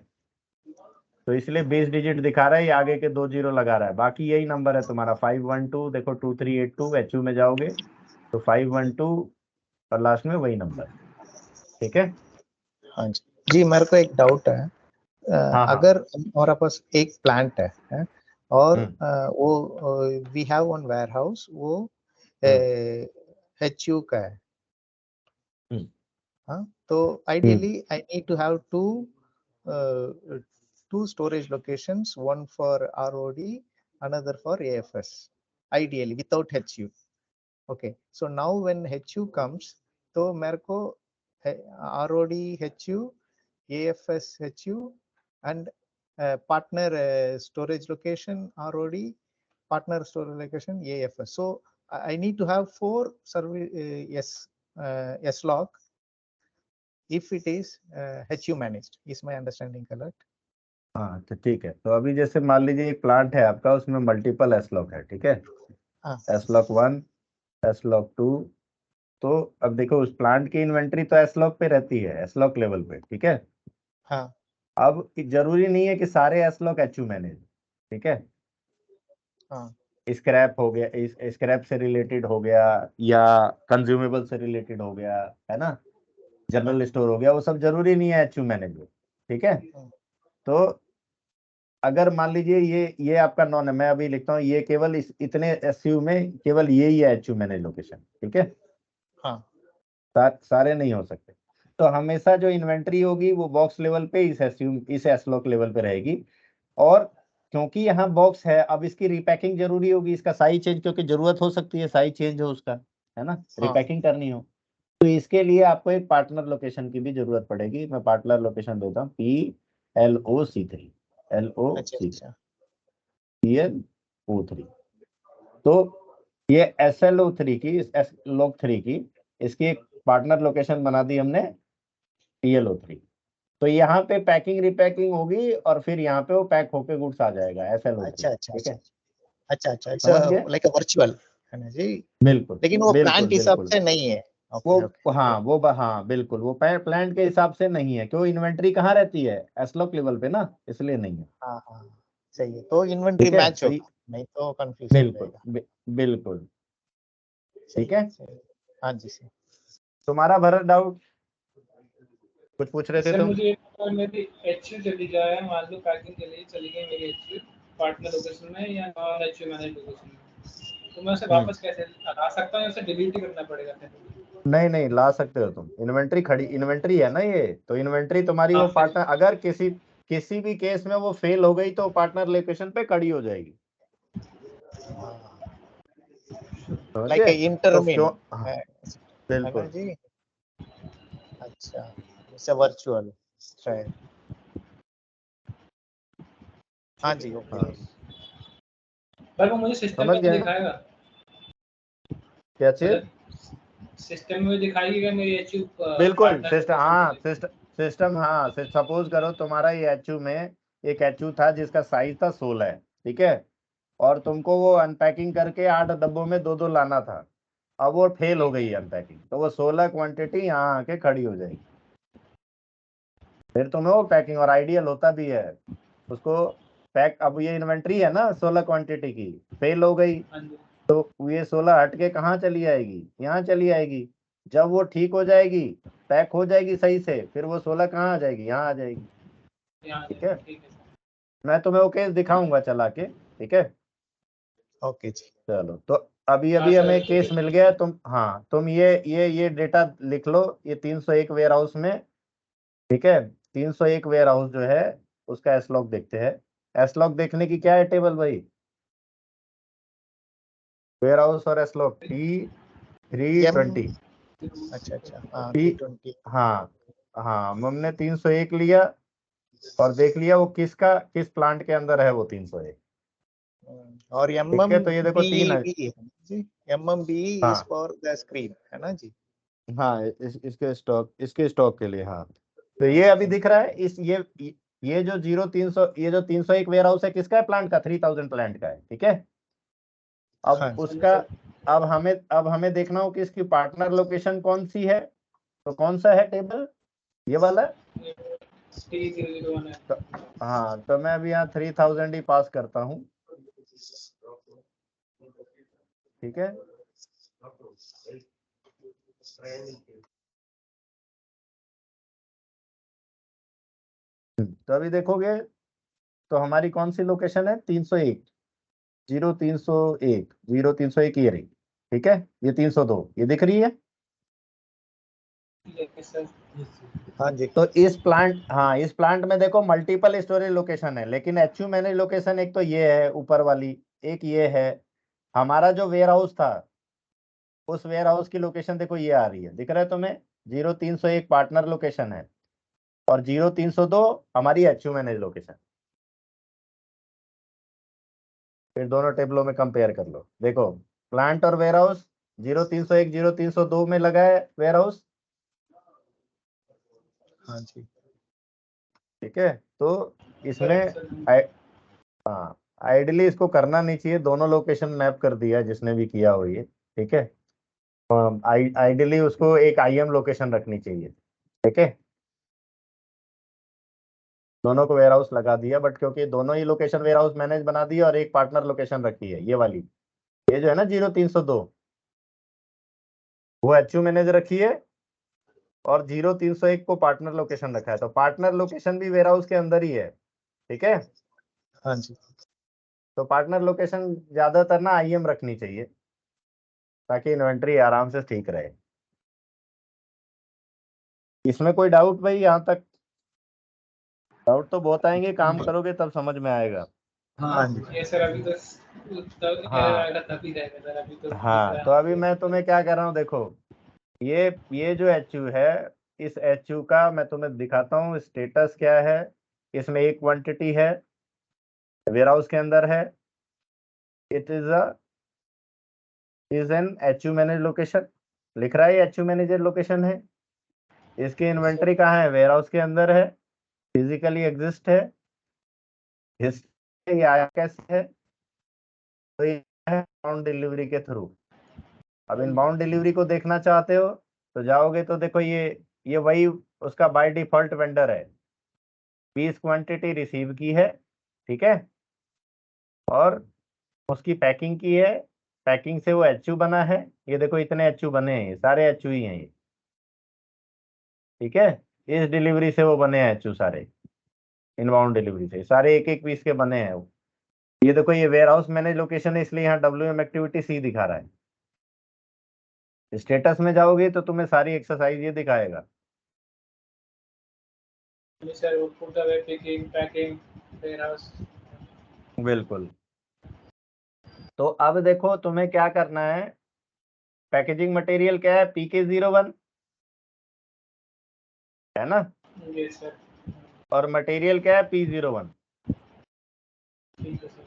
तो इसलिए 20 डिजिट दिखा रहा है, ये आगे के 2 जीरो लगा रहा है, बाकी यही नंबर है तुम्हारा 512, देखो 2382 HU में जाओगे तो 512, और लास्ट में वही नंबर, ठीक है। हाँ जी। जी मेरे को एक डाउट है, हाँ हाँ। अगर हमारा पास एक प्लांट है और हम्म वो we have one warehouse, वो हम्म HU का है, हम्म हाँ, तो हम्म ideally I need to have two storage locations, one for ROD, another for AFS, ideally without HU. Okay, so now when HU comes, तो मेरे को ROD HU, AFS HU, and partner storage location ROD, partner storage location AFS. So I need to have 4 service S log if it is HU managed. Is my understanding correct? हाँ तो ठीक है, तो अभी जैसे मान लीजिए एक प्लांट है आपका, उसमें मल्टीपल एस लॉक है, ठीक है। हाँ S log 1, S log 2, तो अब देखो उस प्लांट की इन्वेंट्री तो एसलॉक पे रहती है, एसलॉक लेवल पे, ठीक है। हाँ अब जरूरी नहीं है कि सारे एसलॉक एचयू मैनेज, ठीक है। हाँ स्क्रैप हो गया, इस स्क्रैप से रिलेटेड हो गया, या कंज्यूमेबल से रिलेटेड हो गया, है ना, जनरल स्टोर हो गया, वो सब जरूरी नहीं है एचयू मैनेज हो, ठीक है। तो अगर मान लीजिए ये आपका नॉन है, मैं अभी लिखता हूँ ये केवल इतने एसयू में केवल ये ही है एचयू मैनेज लोकेशन, ठीक है। हाँ सारे नहीं हो सकते। तो हमेशा जो इन्वेंट्री होगी वो बॉक्स लेवल पे इस एसलॉक लेवल पे रहेगी। और क्योंकि यहाँ बॉक्स है, अब इसकी रिपैकिंग जरूरी होगी, इसका साइज चेंज, क्योंकि जरूरत हो सकती है साइज चेंज हो उसका, है ना, हाँ। रिपैकिंग करनी हो। तो इसके लिए आपको एक पार्टनर लोकेशन की भी जरूरत पड़ेगी। मैं पार्टनर लोकेशन देता हूँ PLOC3, अच्छा LOC3, अच्छा PLO3। तो ये SLO3 की, SLOC3 की, इसकी एक पार्टनर लोकेशन बना दी हमने PLO3। तो यहाँ पे पैकिंग रिपैकिंग होगी और फिर यहाँ पे वो पैक होके गुड्स आ जाएगा SLO3, अच्छा अच्छा ठीक है। अच्छा अच्छा इट्स समझ गए? लाइक अ वर्चुअल है ना जी, बिल्कुल लेकिन वो प्लान बिल्कुल के हिसाब बिल्कुल। से नहीं है। वो ओके ओके हाँ बिल्कुल, वो प्लांट के हिसाब से नहीं है, क्यों, इन्वेंट्री कहाँ रहती है, एसलॉक लेवल पे ना, इसलिए नहीं है, हाँ हाँ सही है, तो इन्वेंट्री ठीक है। मैच तो होगा, नहीं तो कंफ्यूजन बिल्कुल रहेगा। बिल्कुल, सही ठीक है। सही है। हाँ जी सही। तुम्हारा भरत डाउट कुछ पूछ रहे थे सर तुम? मुझे अगर मेरी एचयू चली जाए, मान लो पैकिंग के लिए चली गई मेरी एचयू पार्टनर लोकेशन में या नॉन एचयू मैनेज लोकेशन में, तो मैं उसे वापस कैसे ला सकता हूँ या उसे डिलीट ही करना पड़ेगा फिर? नहीं नहीं, ला सकते हो तुम, इन्वेंट्री खड़ी, इन्वेंट्री है ना ये, तो इन्वेंट्री तुम्हारी हाँ वो फिर पार्टनर, अगर किसी भी केस में वो फेल हो गई तो पार्टनर लोकेशन पे खड़ी हो जाएगी, समझ लाइक गए? तो इंटरमीन क्यों, हाँ, है ना बिल्कुल। जी। अच्छा जैसे वर्चुअल शायद। हाँ ठीक जी है। ओके। हाँ, पर वो मुझे सिस्टम समझ में गए दिखाएगा, क्या चीज? मतलब सिस्टम में दिखाएगी कि मेरी एचयू बिल्कुल पार्टनर सिस्टम, लोकेशन हाँ चली गई। सिस्टम, हाँ सपोज करो तुम्हारा ये एचयू में एक एचयू था जिसका साइज था 16, ठीक है, और तुमको वो अनपैकिंग करके 8 डब्बों में दो दो लाना था। अब वो फेल हो ठीक है। गई अनपैकिंग, तो वो 16 क्वांटिटी यहाँ आके खड़ी हो जाएगी। फिर तुम्हें वो पैकिंग, और आइडियल होता भी है उसको पैक। अब ये इन्वेंट्री है ना 16 क्वांटिटी की, फेल हो गई, हाँ जी। तो ये 16 हट के कहाँ चली आएगी, यहाँ चली आएगी। जब वो ठीक हो जाएगी, पैक हो जाएगी सही से, फिर वो 16 कहाँ आ जाएगी, यहाँ आ जाएगी, यहाँ आ ठीक जाएगा, है। ठीक है सर। मैं तुम्हें वो केस दिखाऊंगा चला के, ठीक है। ओके जी। चलो, तो अभी हाँ अभी सर हमें ठीक है। केस मिल गया, तुम, हाँ तुम ये डेटा लिख लो, ये 301 वेयर हाउस में, ठीक है। 301 वेयर हाउस जो है उसका एसलॉग देखते हैं। एसलॉग देखने की क्या है टेबल भाई, वेयर हाउस और एसलॉग एम T320। अच्छा अच्छा हाँ टी 320। हाँ हाँ, हमने 301 लिया और देख लिया वो किस प्लांट के अंदर है वो 301, और ठीक है। एमएम तो ये देखो तीन बी है, भी है जी, एमएम बी इज हाँ फॉर द स्क्रीन है ना जी। हाँ, इसके स्टॉक के लिए, हाँ। तो ये अभी दिख रहा है, इस ये जो 0300, ये जो 301 वेयर हाउस है किसका है, प्लांट का, 3000 प्लांट का है, ठीक है। अब हाँ हाँ जी उसका, सर। अब हमें देखना हो कि इसकी पार्टनर लोकेशन कौन सी है, तो कौन सा है टेबल, ये वाला। T001 है। तो, हाँ, तो मैं अभी यहाँ 3000 ही पास करता हूँ, ठीक है। तो अभी देखोगे तो हमारी कौन सी लोकेशन है, 301, 0301 ये रही, ठीक है। ये 302 ये दिख रही है। Yes sir. हाँ जी तो इस प्लांट में देखो मल्टीपल स्टोरेज लोकेशन है, लेकिन एचयू मैनेज लोकेशन एक तो ये है ऊपर वाली, एक ये है। हमारा जो वेयर हाउस था उस वेयर हाउस की लोकेशन देखो ये आ रही है, दिख रहा है तुम्हें, 0301 पार्टनर लोकेशन है, और 0302 हमारी एचयू मैनेज लोकेशन। फिर दोनों टेबलों में कंपेयर कर लो, देखो प्लांट और वेयर हाउस 0301 0302 में लगा है वेयर हाउस, हाँ जी ठीक है। तो इसमें करेक्ट सर। आई- हाँ, आइडियली इसको करना नहीं चाहिए, दोनों लोकेशन मैप कर दिया है जिसने भी किया हो ये, ठीक है। आइडियली उसको एक IM लोकेशन रखनी चाहिए, ठीक है। दोनों को वेयर हाउस लगा दिया, बट क्योंकि दोनों ही लोकेशन वेयर हाउस मैनेज बना दी और एक पार्टनर लोकेशन रखी है, ये वाली, ये जो है ना 0302, वो HU मैनेज रखी है और 0301 को पार्टनर लोकेशन रखा है। तो पार्टनर लोकेशन भी वेयर हाउस के अंदर ही है, ठीक है। हाँ जी। तो पार्टनर लोकेशन ज्यादातर ना IM रखनी चाहिए ताकि इन्वेंट्री आराम से ठीक रहे। इसमें कोई डाउट भाई? यहाँ तक डाउट तो बहुत आएंगे, काम करोगे तब समझ में आएगा। हाँ ये सर अभी तो हाँ। आएगा तभी रहेगा सर, अभी तो दिख हाँ, रहा तो है। अभी मैं तुम्हें क्या कर रहा हूँ, देखो ये जो HU है, इस HU का मैं तुम्हें दिखाता हूँ स्टेटस क्या है। इसमें एक क्वांटिटी है, वेयर हाउस के अंदर है, it is an HU manage location, लिख रहा है HU मैनेजर लोकेशन है। इसकी इन्वेंट्री कहाँ है? वेयर हाउस के अंदर है, फिजिकली एग्जिस्ट है। हिस्ट्री आया कैसे है? तो ये है इनबाउंड डिलीवरी के थ्रू। अब इनबाउंड डिलीवरी को देखना चाहते हो तो जाओगे तो देखो ये वही उसका बाय डिफॉल्ट वेंडर है। 20 क्वांटिटी रिसीव की है, ठीक है, और उसकी पैकिंग की है। पैकिंग से वो HU बना है, ये देखो इतने HU बने हैं, ये सारे HU ही हैं ये, ठीक है। इस डिलीवरी से वो बने हैं HU सारे, इनबाउंड डिलीवरी से सारे एक एक पीस के बने हैं वो। ये देखो ये वेयर हाउस मैनेज लोकेशन है, इसलिए यहाँ WM एक्टिविटी C दिखा रहा है। स्टेटस में जाओगे तो तुम्हें सारी एक्सरसाइज ये दिखाएगा। सर वो put away, picking, packing, warehouse. बिल्कुल। तो अब देखो तुम्हें क्या करना है। पैकेजिंग मटेरियल क्या है? PK01 है ना, जी सर, और मटेरियल क्या है? P01। ठीक है सर।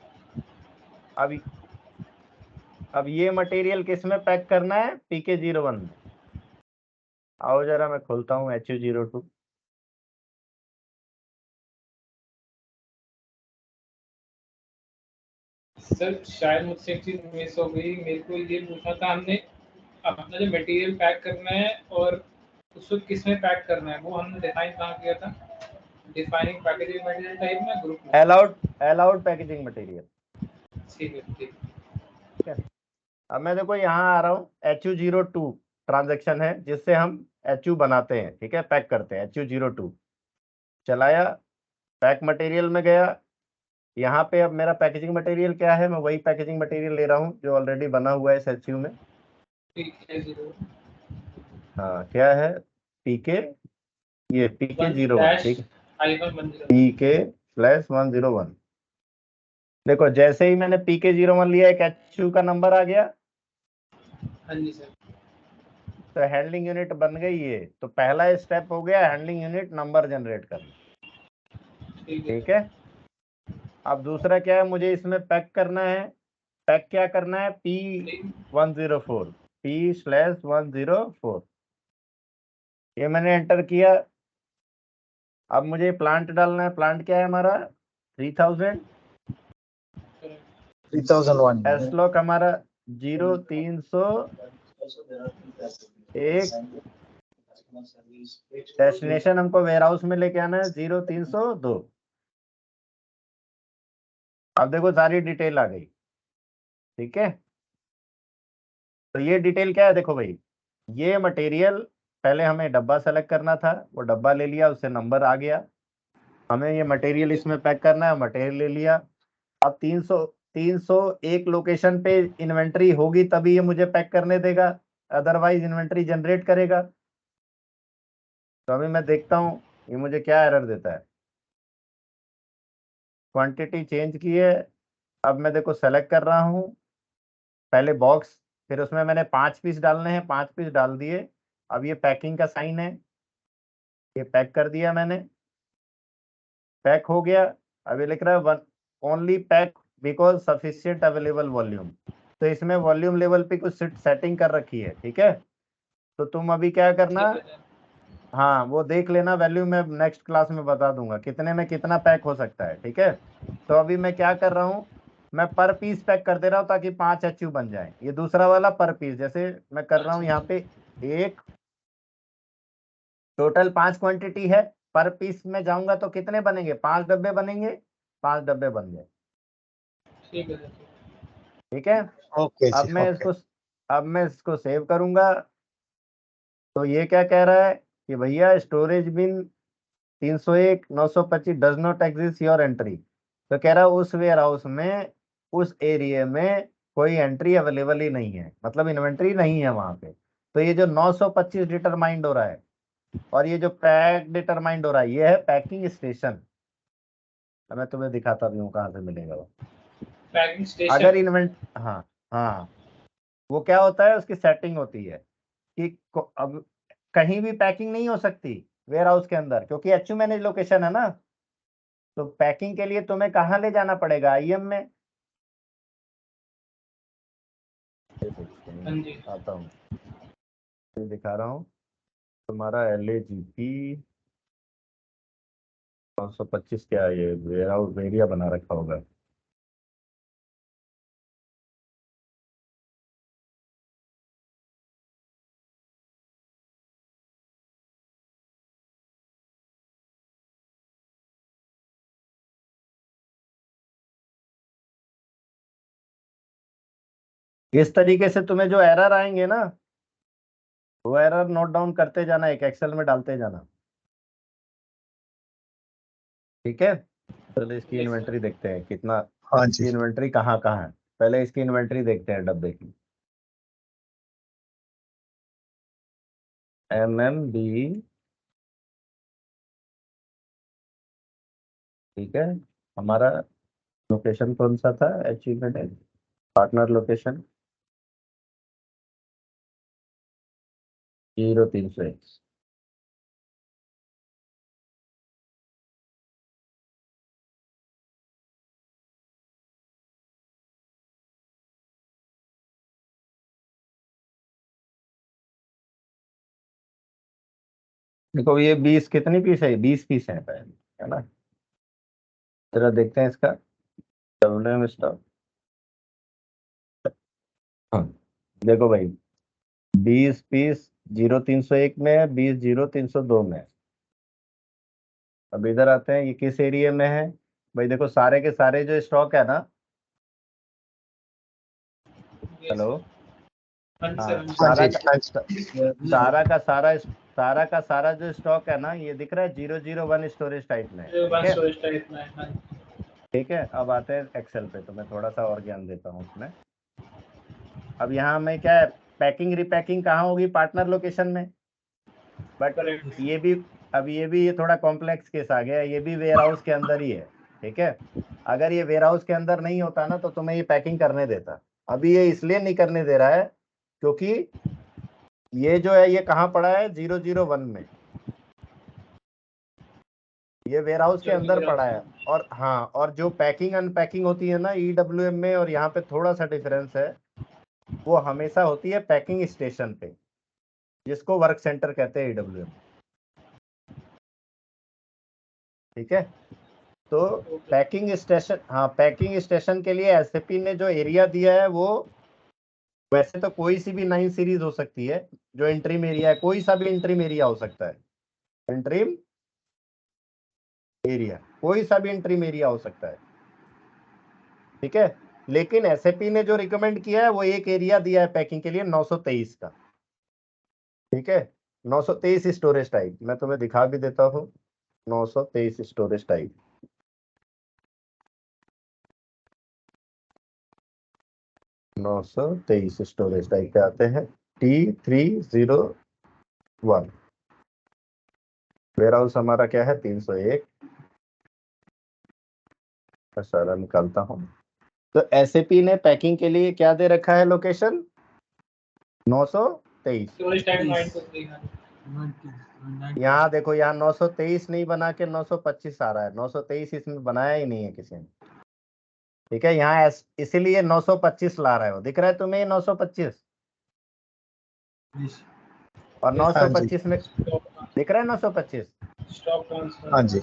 अब ये मटेरियल किस में पैक करना है? PK01 में। आओ जरा मैं खोलता हूँ HU02। सर शायद मुझसे एक चीज मिस हो गई, मेरे को ये पूछना था, हमने अपना जो मटेरियल पैक करना है और उसको किस में पैक करना है वो हमने डिफाइन कहाँ किया था? डिफाइनिंग पैकेजिंग मटेरियल टाइप में, ग्रुप में। अलाउड पैकेजिंग मटेरियल, ठीक है, ठीक। ठीक है। अब मैं देखो यहाँ आ रहा हूँ, HU02 ट्रांजेक्शन है जिससे हम HU बनाते हैं, ठीक है, पैक करते हैं। HU02 चलाया, पैक मटेरियल में गया। यहाँ पे अब मेरा पैकेजिंग मटेरियल क्या है? मैं वही पैकेजिंग मटेरियल ले रहा हूँ जो ऑलरेडी बना हुआ है इस HU में। ठीक है, 0 हाँ, क्या है? PK, ये PK01, ठीक है, PK/101। देखो जैसे ही मैंने PK01 लिया, एक HU का नंबर आ गया, हाँ जी सर। तो हैंडलिंग यूनिट बन गई ये। तो पहला स्टेप हो गया हैंडलिंग यूनिट नंबर जनरेट करना, ठीक है। अब दूसरा क्या है? मुझे इसमें पैक करना है। पैक क्या करना है? P104, P/104, ये मैंने एंटर किया। अब मुझे प्लांट डालना है। प्लांट क्या है हमारा? 3000। 3001 एस्लॉक हमारा 0301। डेस्टिनेशन हमको वेयर हाउस में लेके आना है 0302। अब देखो सारी डिटेल आ गई, ठीक है। तो ये डिटेल क्या है? देखो भाई, ये मटेरियल पहले हमें डब्बा सेलेक्ट करना था, वो डब्बा ले लिया, उससे नंबर आ गया। हमें ये मटेरियल इसमें पैक करना है, मटेरियल ले लिया। अब 301 लोकेशन पे इन्वेंट्री होगी तभी ये मुझे पैक करने देगा, अदरवाइज इन्वेंट्री जनरेट करेगा। तो अभी मैं देखता हूँ ये मुझे क्या एरर देता है। क्वांटिटी चेंज की है। अब मैं देखो सेलेक्ट कर रहा हूँ, पहले बॉक्स, फिर उसमें मैंने 5 पीस डालने हैं, 5 पीस डाल दिए। अब ये पैकिंग का साइन है, ये पैक कर दिया मैंने, पैक हो गया। अब ये लिख रहा है one only pack because sufficient available volume. तो इसमें वॉल्यूम लेवल पे कुछ सेटिंग कर रखी है, ठीक है। तो तुम अभी क्या करना, हाँ वो देख लेना, वैल्यू मैं नेक्स्ट क्लास में बता दूंगा कितने में कितना पैक हो सकता है, ठीक है। तो अभी मैं क्या कर रहा हूँ, मैं पर पीस पैक कर दे रहा हूँ ताकि 5 HU बन जाए। ये दूसरा वाला पर पीस, जैसे मैं कर रहा हूँ यहाँ पे एक टोटल 5 क्वांटिटी है, पर पीस में जाऊंगा तो कितने बनेंगे? 5 डब्बे बनेंगे, 5 डब्बे बन गए। ठीक है। ठीक है, ओके अब जी, मैं इसको सेव करूंगा। तो ये क्या कह रहा है कि भैया storage bin 301 925 does not exist your entry. तो कह रहा है उस वेयर हाउस में, उस एरिया में कोई एंट्री अवेलेबल ही नहीं है, मतलब इन्वेंट्री नहीं है वहां पे। तो ये जो 925 डिटरमाइंड हो रहा है और ये जो पैक डिटरमाइंड हो रहा है, ये है पैकिंग स्टेशन। मैं तुम्हें दिखाता भी हूँ कहाँ से मिलेगा वो। Packing station. अगर हाँ हाँ, वो क्या होता है, उसकी सेटिंग होती है कि अब कहीं भी पैकिंग नहीं हो सकती वेयर हाउस के अंदर, क्योंकि HU मैनेज लोकेशन है ना। तो पैकिंग के लिए तुम्हें कहाँ ले जाना पड़ेगा? IM में। हाँ जी। आता हूँ, दिखा रहा हूँ तुम्हारा LAGP 925 क्या है, ये वेयर हाउस एरिया बना रखा होगा। इस तरीके से तुम्हें जो एरर आएंगे ना, वो एरर नोट डाउन करते जाना, एक एक्सेल में डालते जाना। ठीक है, चलो इसकी इन्वेंट्री देखते हैं कितना, हाँ इसकी जी, इन्वेंट्री कहाँ कहाँ है। पहले इसकी इन्वेंट्री देखते हैं डब्बे की। MMB, ठीक है, हमारा लोकेशन कौन सा था? Achievement partner location 0301। देखो ये 20 कितनी पीस है? 20 पीस है पहले, है ना। जरा देखते हैं इसका WM स्टॉक। हाँ, देखो भाई 20 पीस 0301 में है, 20 0302 में है। अब इधर आते हैं, ये किस एरिया में है? भाई देखो सारे के सारे जो स्टॉक है ना, हेलो, हाँ, हाँ सारा जी, का सारा का सारा जो स्टॉक है ना, ये दिख रहा है 001 स्टोरेज टाइप में, ठीक है। स्टोरेज टाइप में। हाँ। ठीक है, अब आते हैं एक्सेल पे, तो मैं थोड़ा सा और ज्ञान देता हूँ उसमें। अब यहाँ में क्या है, पैकिंग रिपैकिंग कहाँ होगी? पार्टनर लोकेशन में। But correct. ये भी, अब ये थोड़ा कॉम्प्लेक्स केस आ गया, ये भी वेयर हाउस के अंदर ही है। ठीक है, अगर ये वेयर हाउस के अंदर नहीं होता ना तो तुम्हें ये पैकिंग करने देता। अभी ये इसलिए नहीं करने दे रहा है क्योंकि ये जो है ये कहाँ पड़ा है? 001 में, ये वेयर हाउस के अंदर पड़ा है। और हाँ, और जो पैकिंग अनपैकिंग होती है ना EWM में, और यहाँ पे थोड़ा सा डिफरेंस है, वो हमेशा होती है पैकिंग स्टेशन पे, जिसको वर्क सेंटर कहते हैं EWM। ठीक है, तो पैकिंग स्टेशन, हाँ, पैकिंग स्टेशन के लिए SAP ने जो एरिया दिया है, वो वैसे तो कोई सी भी 9 सीरीज हो सकती है, जो इंट्रीम एरिया है, कोई सा भी इंट्रीम एरिया हो सकता है। इंट्रीम एरिया, कोई सा भी इंट्रीम एरिया हो सकता है। ठीक है, लेकिन SAP ने जो रिकमेंड किया है वो एक एरिया दिया है पैकिंग के लिए, 923 का। ठीक है, 923 स्टोरेज टाइप, मैं तुम्हें दिखा भी देता हूँ। 923 स्टोरेज टाइप, 923 स्टोरेज टाइप पे आते हैं। T301 वेयर हाउस हमारा क्या है? 301। सारा निकालता हूँ। तो SAP ने पैकिंग के लिए क्या दे रखा है लोकेशन? 923। Storage type 923। यहाँ देखो, यहाँ 923 नहीं बना के 925 आ रहा है, 923 इसमें बनाया ही नहीं है किसी ने। ठीक है, यहाँ इसीलिए 925 ला रहा है, वो दिख रहा है तुम्हें 925, और हाँ जी, 925 में दिख रहा है 925। Stock transfer. हाँ जी,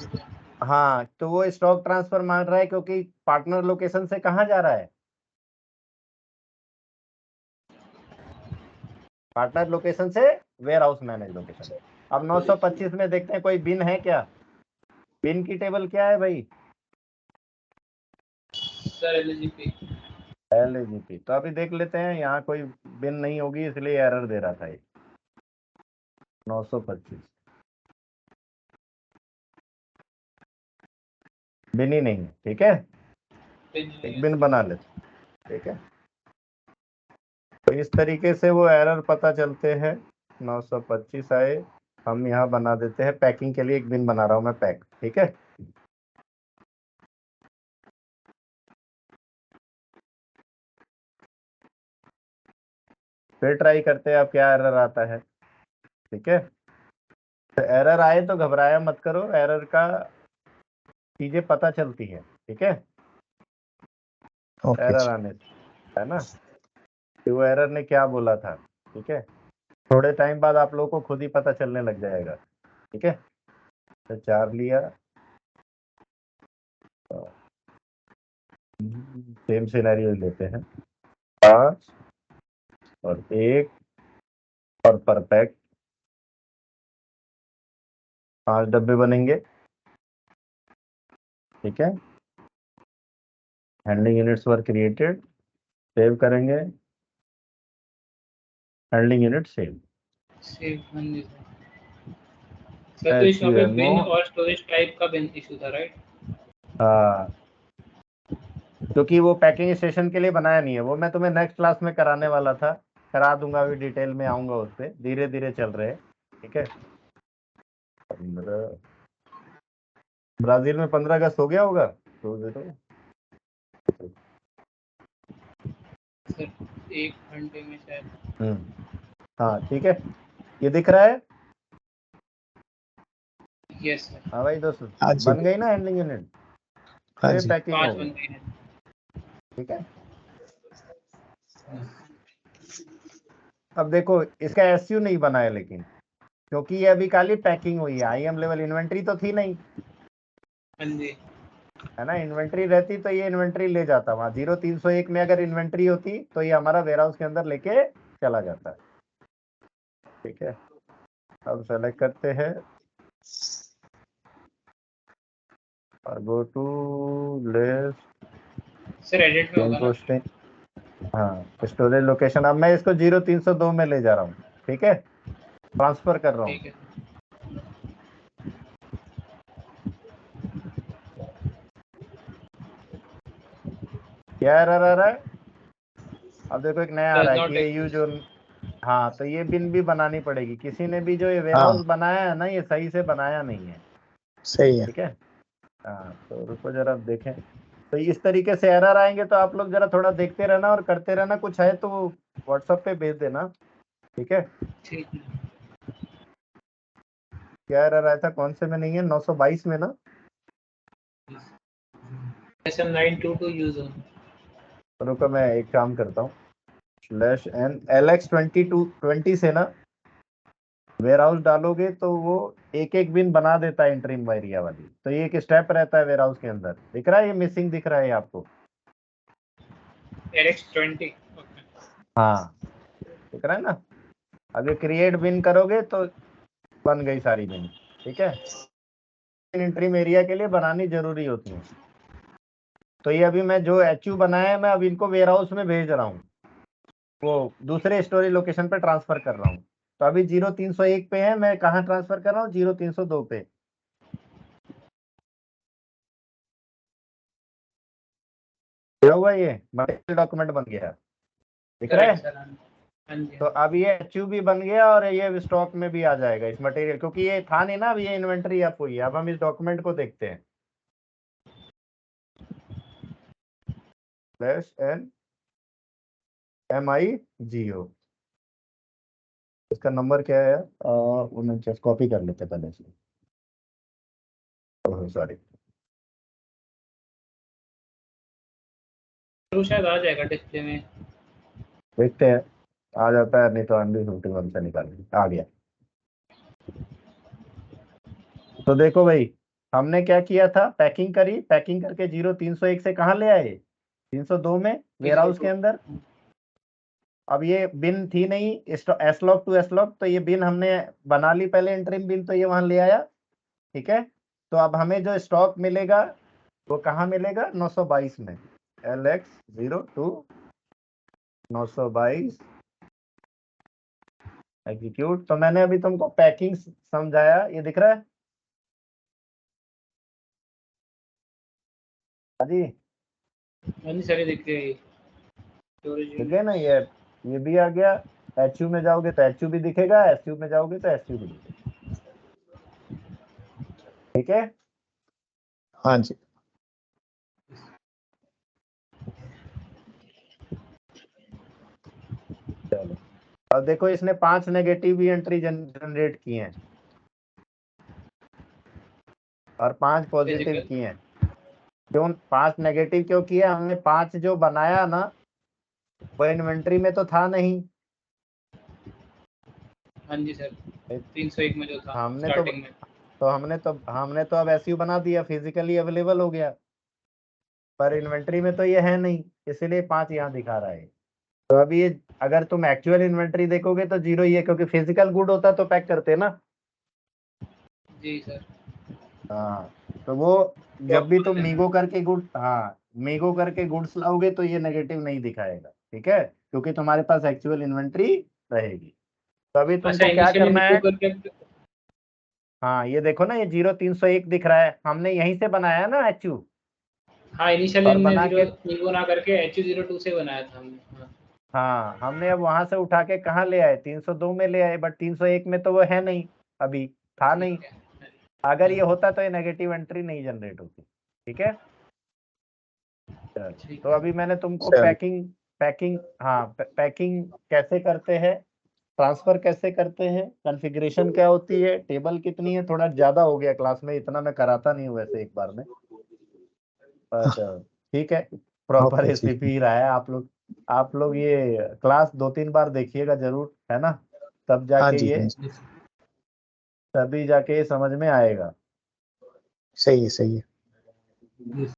हाँ, तो वो स्टॉक ट्रांसफर मांग रहा है क्योंकि पार्टनर लोकेशन से कहाँ जा रहा है, पार्टनर लोकेशन से वेयर हाउस मैनेज लोकेशन। अब 925 में देखते हैं कोई बिन है क्या, बिन की टेबल क्या है भाई, सर एलजीपी। LAGP। तो अभी देख लेते हैं, यहाँ कोई बिन नहीं होगी इसलिए एरर दे रहा था ये 925 बिन ही नहीं है। ठीक है, एक बिन बना लेते, ठीक है। तो इस तरीके से वो एरर पता चलते हैं। 925 आए, हम यहाँ बना देते हैं पैकिंग के लिए, एक बिन बना रहा हूँ मैं पैक, ठीक है। फिर ट्राई करते हैं अब क्या एरर आता है, ठीक है। तो एरर आए तो घबराया मत करो, एरर का चीजें पता चलती है, ठीक है। Okay. एरर आने से, है ना, कि वो एरर ने क्या बोला था, ठीक है। थोड़े टाइम बाद आप लोगों को खुद ही पता चलने लग जाएगा, ठीक है। तो 4 लिया, सेम सिनेरियो लेते हैं, 5 और 1 और पर पैक 5 डब्बे बनेंगे, ठीक है। हैंडलिंग यूनिट्स वर क्रिएटेड, सेव करेंगे, हैंडलिंग यूनिट सेव। सेव हाँ जी सर। तो इसमें पे बिन और स्टोरेज टाइप का बिन इशू था, राइट? हाँ, क्योंकि वो पैकिंग स्टेशन के लिए बनाया नहीं है, वो मैं तुम्हें नेक्स्ट क्लास में कराने वाला था, करा दूंगा, अभी डिटेल में आऊंगा उस पर, धीरे धीरे चल रहे हैं, ठीक है। 15 ब्राजील में 15 अगस्त हो गया होगा, तो दे दो। सर 1 घंटे में शायद। हाँ ठीक है, ये दिख रहा है। Yes sir. हाँ भाई दोस्तों, हाँ जी। बन गई ना हैंडलिंग यूनिट, हाँ ये जी। पैकिंग 5 हो बन गई, गई है। ठीक है। अब देखो इसका एसयू नहीं बना है, लेकिन क्योंकि ये अभी खाली पैकिंग हुई है, IM लेवल इन्वेंट्री तो थी नहीं, हाँ जी। है ना। इन्वेंट्री रहती तो ये इन्वेंट्री ले जाता, वहां 0301 में अगर इन्वेंट्री होती तो ये हमारा वेयरहाउस के अंदर लेके चला जाता है, ठीक है। अब सेलेक्ट करते हैं और go to list sir edit में होगा ना? पोस्टिंग, हाँ स्टोरेज लोकेशन। अब मैं इसको 0302 में ले जा रहा हूँ, ठीक है, ट्रांसफर कर रहा हूँ। ठीक है। क्या एरर आ रहा है, अब देखो एक नया आ डज रहा है नॉट कि ये यूज एक्सिस्ट। हाँ, तो ये बिन भी बनानी पड़ेगी, किसी ने भी जो ये हाँ, वेयरहाउस बनाया है ना, ये सही से बनाया नहीं है, सही है। ठीक है। हाँ, तो रुको जरा अब देखें, तो इस तरीके से एरर आएंगे तो आप लोग जरा थोड़ा देखते रहना और करते रहना, कुछ है तो व्हाट्सएप पे भेज देना, ठीक है। ठीक है। क्या एरर आया था, कौन से में नहीं है, 922 में ना। SM922 यूज हो। तो रुको मैं एक काम करता हूँ, /n LX2220 से ना वेयरहाउस डालोगे तो वो एक एक बिन बना देता है इंटरिम एरिया वाली, तो ये एक स्टेप रहता है वेयरहाउस के अंदर, दिख रहा है, ये मिसिंग दिख रहा है आपको। LX20। ओके। हाँ दिख रहा है ना। अब ये क्रिएट बिन करोगे तो बन गई सारी बिन, ठीक है। इंटरिम एरिया के लिए बनानी जरूरी होती है। तो ये अभी मैं जो HU बनाया है, मैं अब इनको वेयरहाउस में भेज रहा हूँ, वो दूसरे स्टोरेज लोकेशन पे ट्रांसफर कर रहा हूँ। तो अभी 0301 पे है, मैं कहाँ ट्रांसफर कर रहा हूँ, 0302 पे। क्या हुआ, ये मटेरियल डॉक्यूमेंट बन गया, दिख रहा है। Correct sir. हाँ जी। तो अब ये HU भी बन गया और ये स्टॉक में भी आ जाएगा इस मटेरियल, क्योंकि ये था नहीं ना, अब ये इन्वेंट्री अप हुई है। अब हम इस डॉक्यूमेंट को देखते हैं, /NMIGO, इसका नंबर क्या है, 49, कॉपी कर लेते पहले से, सॉरी। तो शायद आ जाएगा डिस्प्ले में। देखते हैं, आ जाता है, नहीं तो MD51 से निकाल, आ गया। तो देखो भाई, हमने क्या किया था, पैकिंग करी, पैकिंग करके 0301 से कहाँ ले आए, 302 में वेयर हाउस के अंदर। अब ये बिन थी नहीं एसलॉग टू एसलॉग, तो ये बिन हमने बना ली पहले इंटरिम बिन, तो ये वहां ले आया, ठीक है। तो अब हमें जो स्टॉक मिलेगा वो कहाँ मिलेगा, 922 में, LX02 922 एग्जीक्यूट। तो मैंने अभी तुमको पैकिंग समझाया, ये दिख रहा है जी? हाँ जी सर, ये दिख रही है स्टोरेज ठीक है ना, ये भी आ गया। HU में जाओगे तो HU भी दिखेगा, SU में जाओगे तो SU भी दिखेगा, ठीक है। हाँ जी। चलो अब देखो, इसने 5 नेगेटिव भी एंट्री जनरेट किए हैं और 5 पॉजिटिव Physical। किए हैं। क्यों 5 नेगेटिव क्यों किया, हमने 5 जो बनाया ना वो इन्वेंट्री में तो था नहीं। हाँ जी सर, 301 में जो था हमने स्टार्टिंग में। हमने तो अब SU बना दिया, फिजिकली अवेलेबल हो गया, पर इन्वेंट्री में तो ये है नहीं, इसीलिए 5 यहाँ दिखा रहा है। तो अभी ये अगर तुम एक्चुअल इन्वेंट्री देखोगे तो 0 ही है, क्योंकि फिजिकल गुड होता तो पैक करते ना। जी सर। हाँ, तो वो जब भी तुम मीगो करके मीगो करके गुड्स लाओगे तो ये नेगेटिव नहीं दिखाएगा, ठीक है, क्योंकि तुम्हारे पास एक्चुअल इन्वेंट्री रहेगी। तो अभी अच्छा, तुमको क्या इनिशियली करना है, करके। हाँ ये देखो ना, ये 0301 दिख रहा है, हमने यहीं से बनाया ना HU, हाँ, इनिशियली और हमने बना के नीगो ना करके HU02 से बनाया था हमने। हाँ। हाँ हमने अब वहां से उठा के कहाँ ले आए, 302 में ले आए, बट 301 में तो वो है नहीं, अभी था नहीं। ठीक है। अगर ये होता तो ये नेगेटिव एंट्री नहीं जनरेट होती, ठीक है। चलो, ठीक तो है। अभी मैंने तुमको चलो। पैकिंग कैसे करते हैं, ट्रांसफर कैसे करते हैं, कॉन्फ़िगरेशन क्या होती है, टेबल कितनी है, थोड़ा ज्यादा हो गया क्लास में, इतना मैं कराता नहीं हूँ वैसे एक बार में, पर ठीक है, प्रॉपर ओके जी। रेसिपी ही रहा है। आप लोग ये क्लास 2-3 बार देखिएगा जरूर, है ना, तब हाँ जाके जी, ये हाँ जी। तभी जाके ये समझ में आएगा। सही है, सही है। Yes.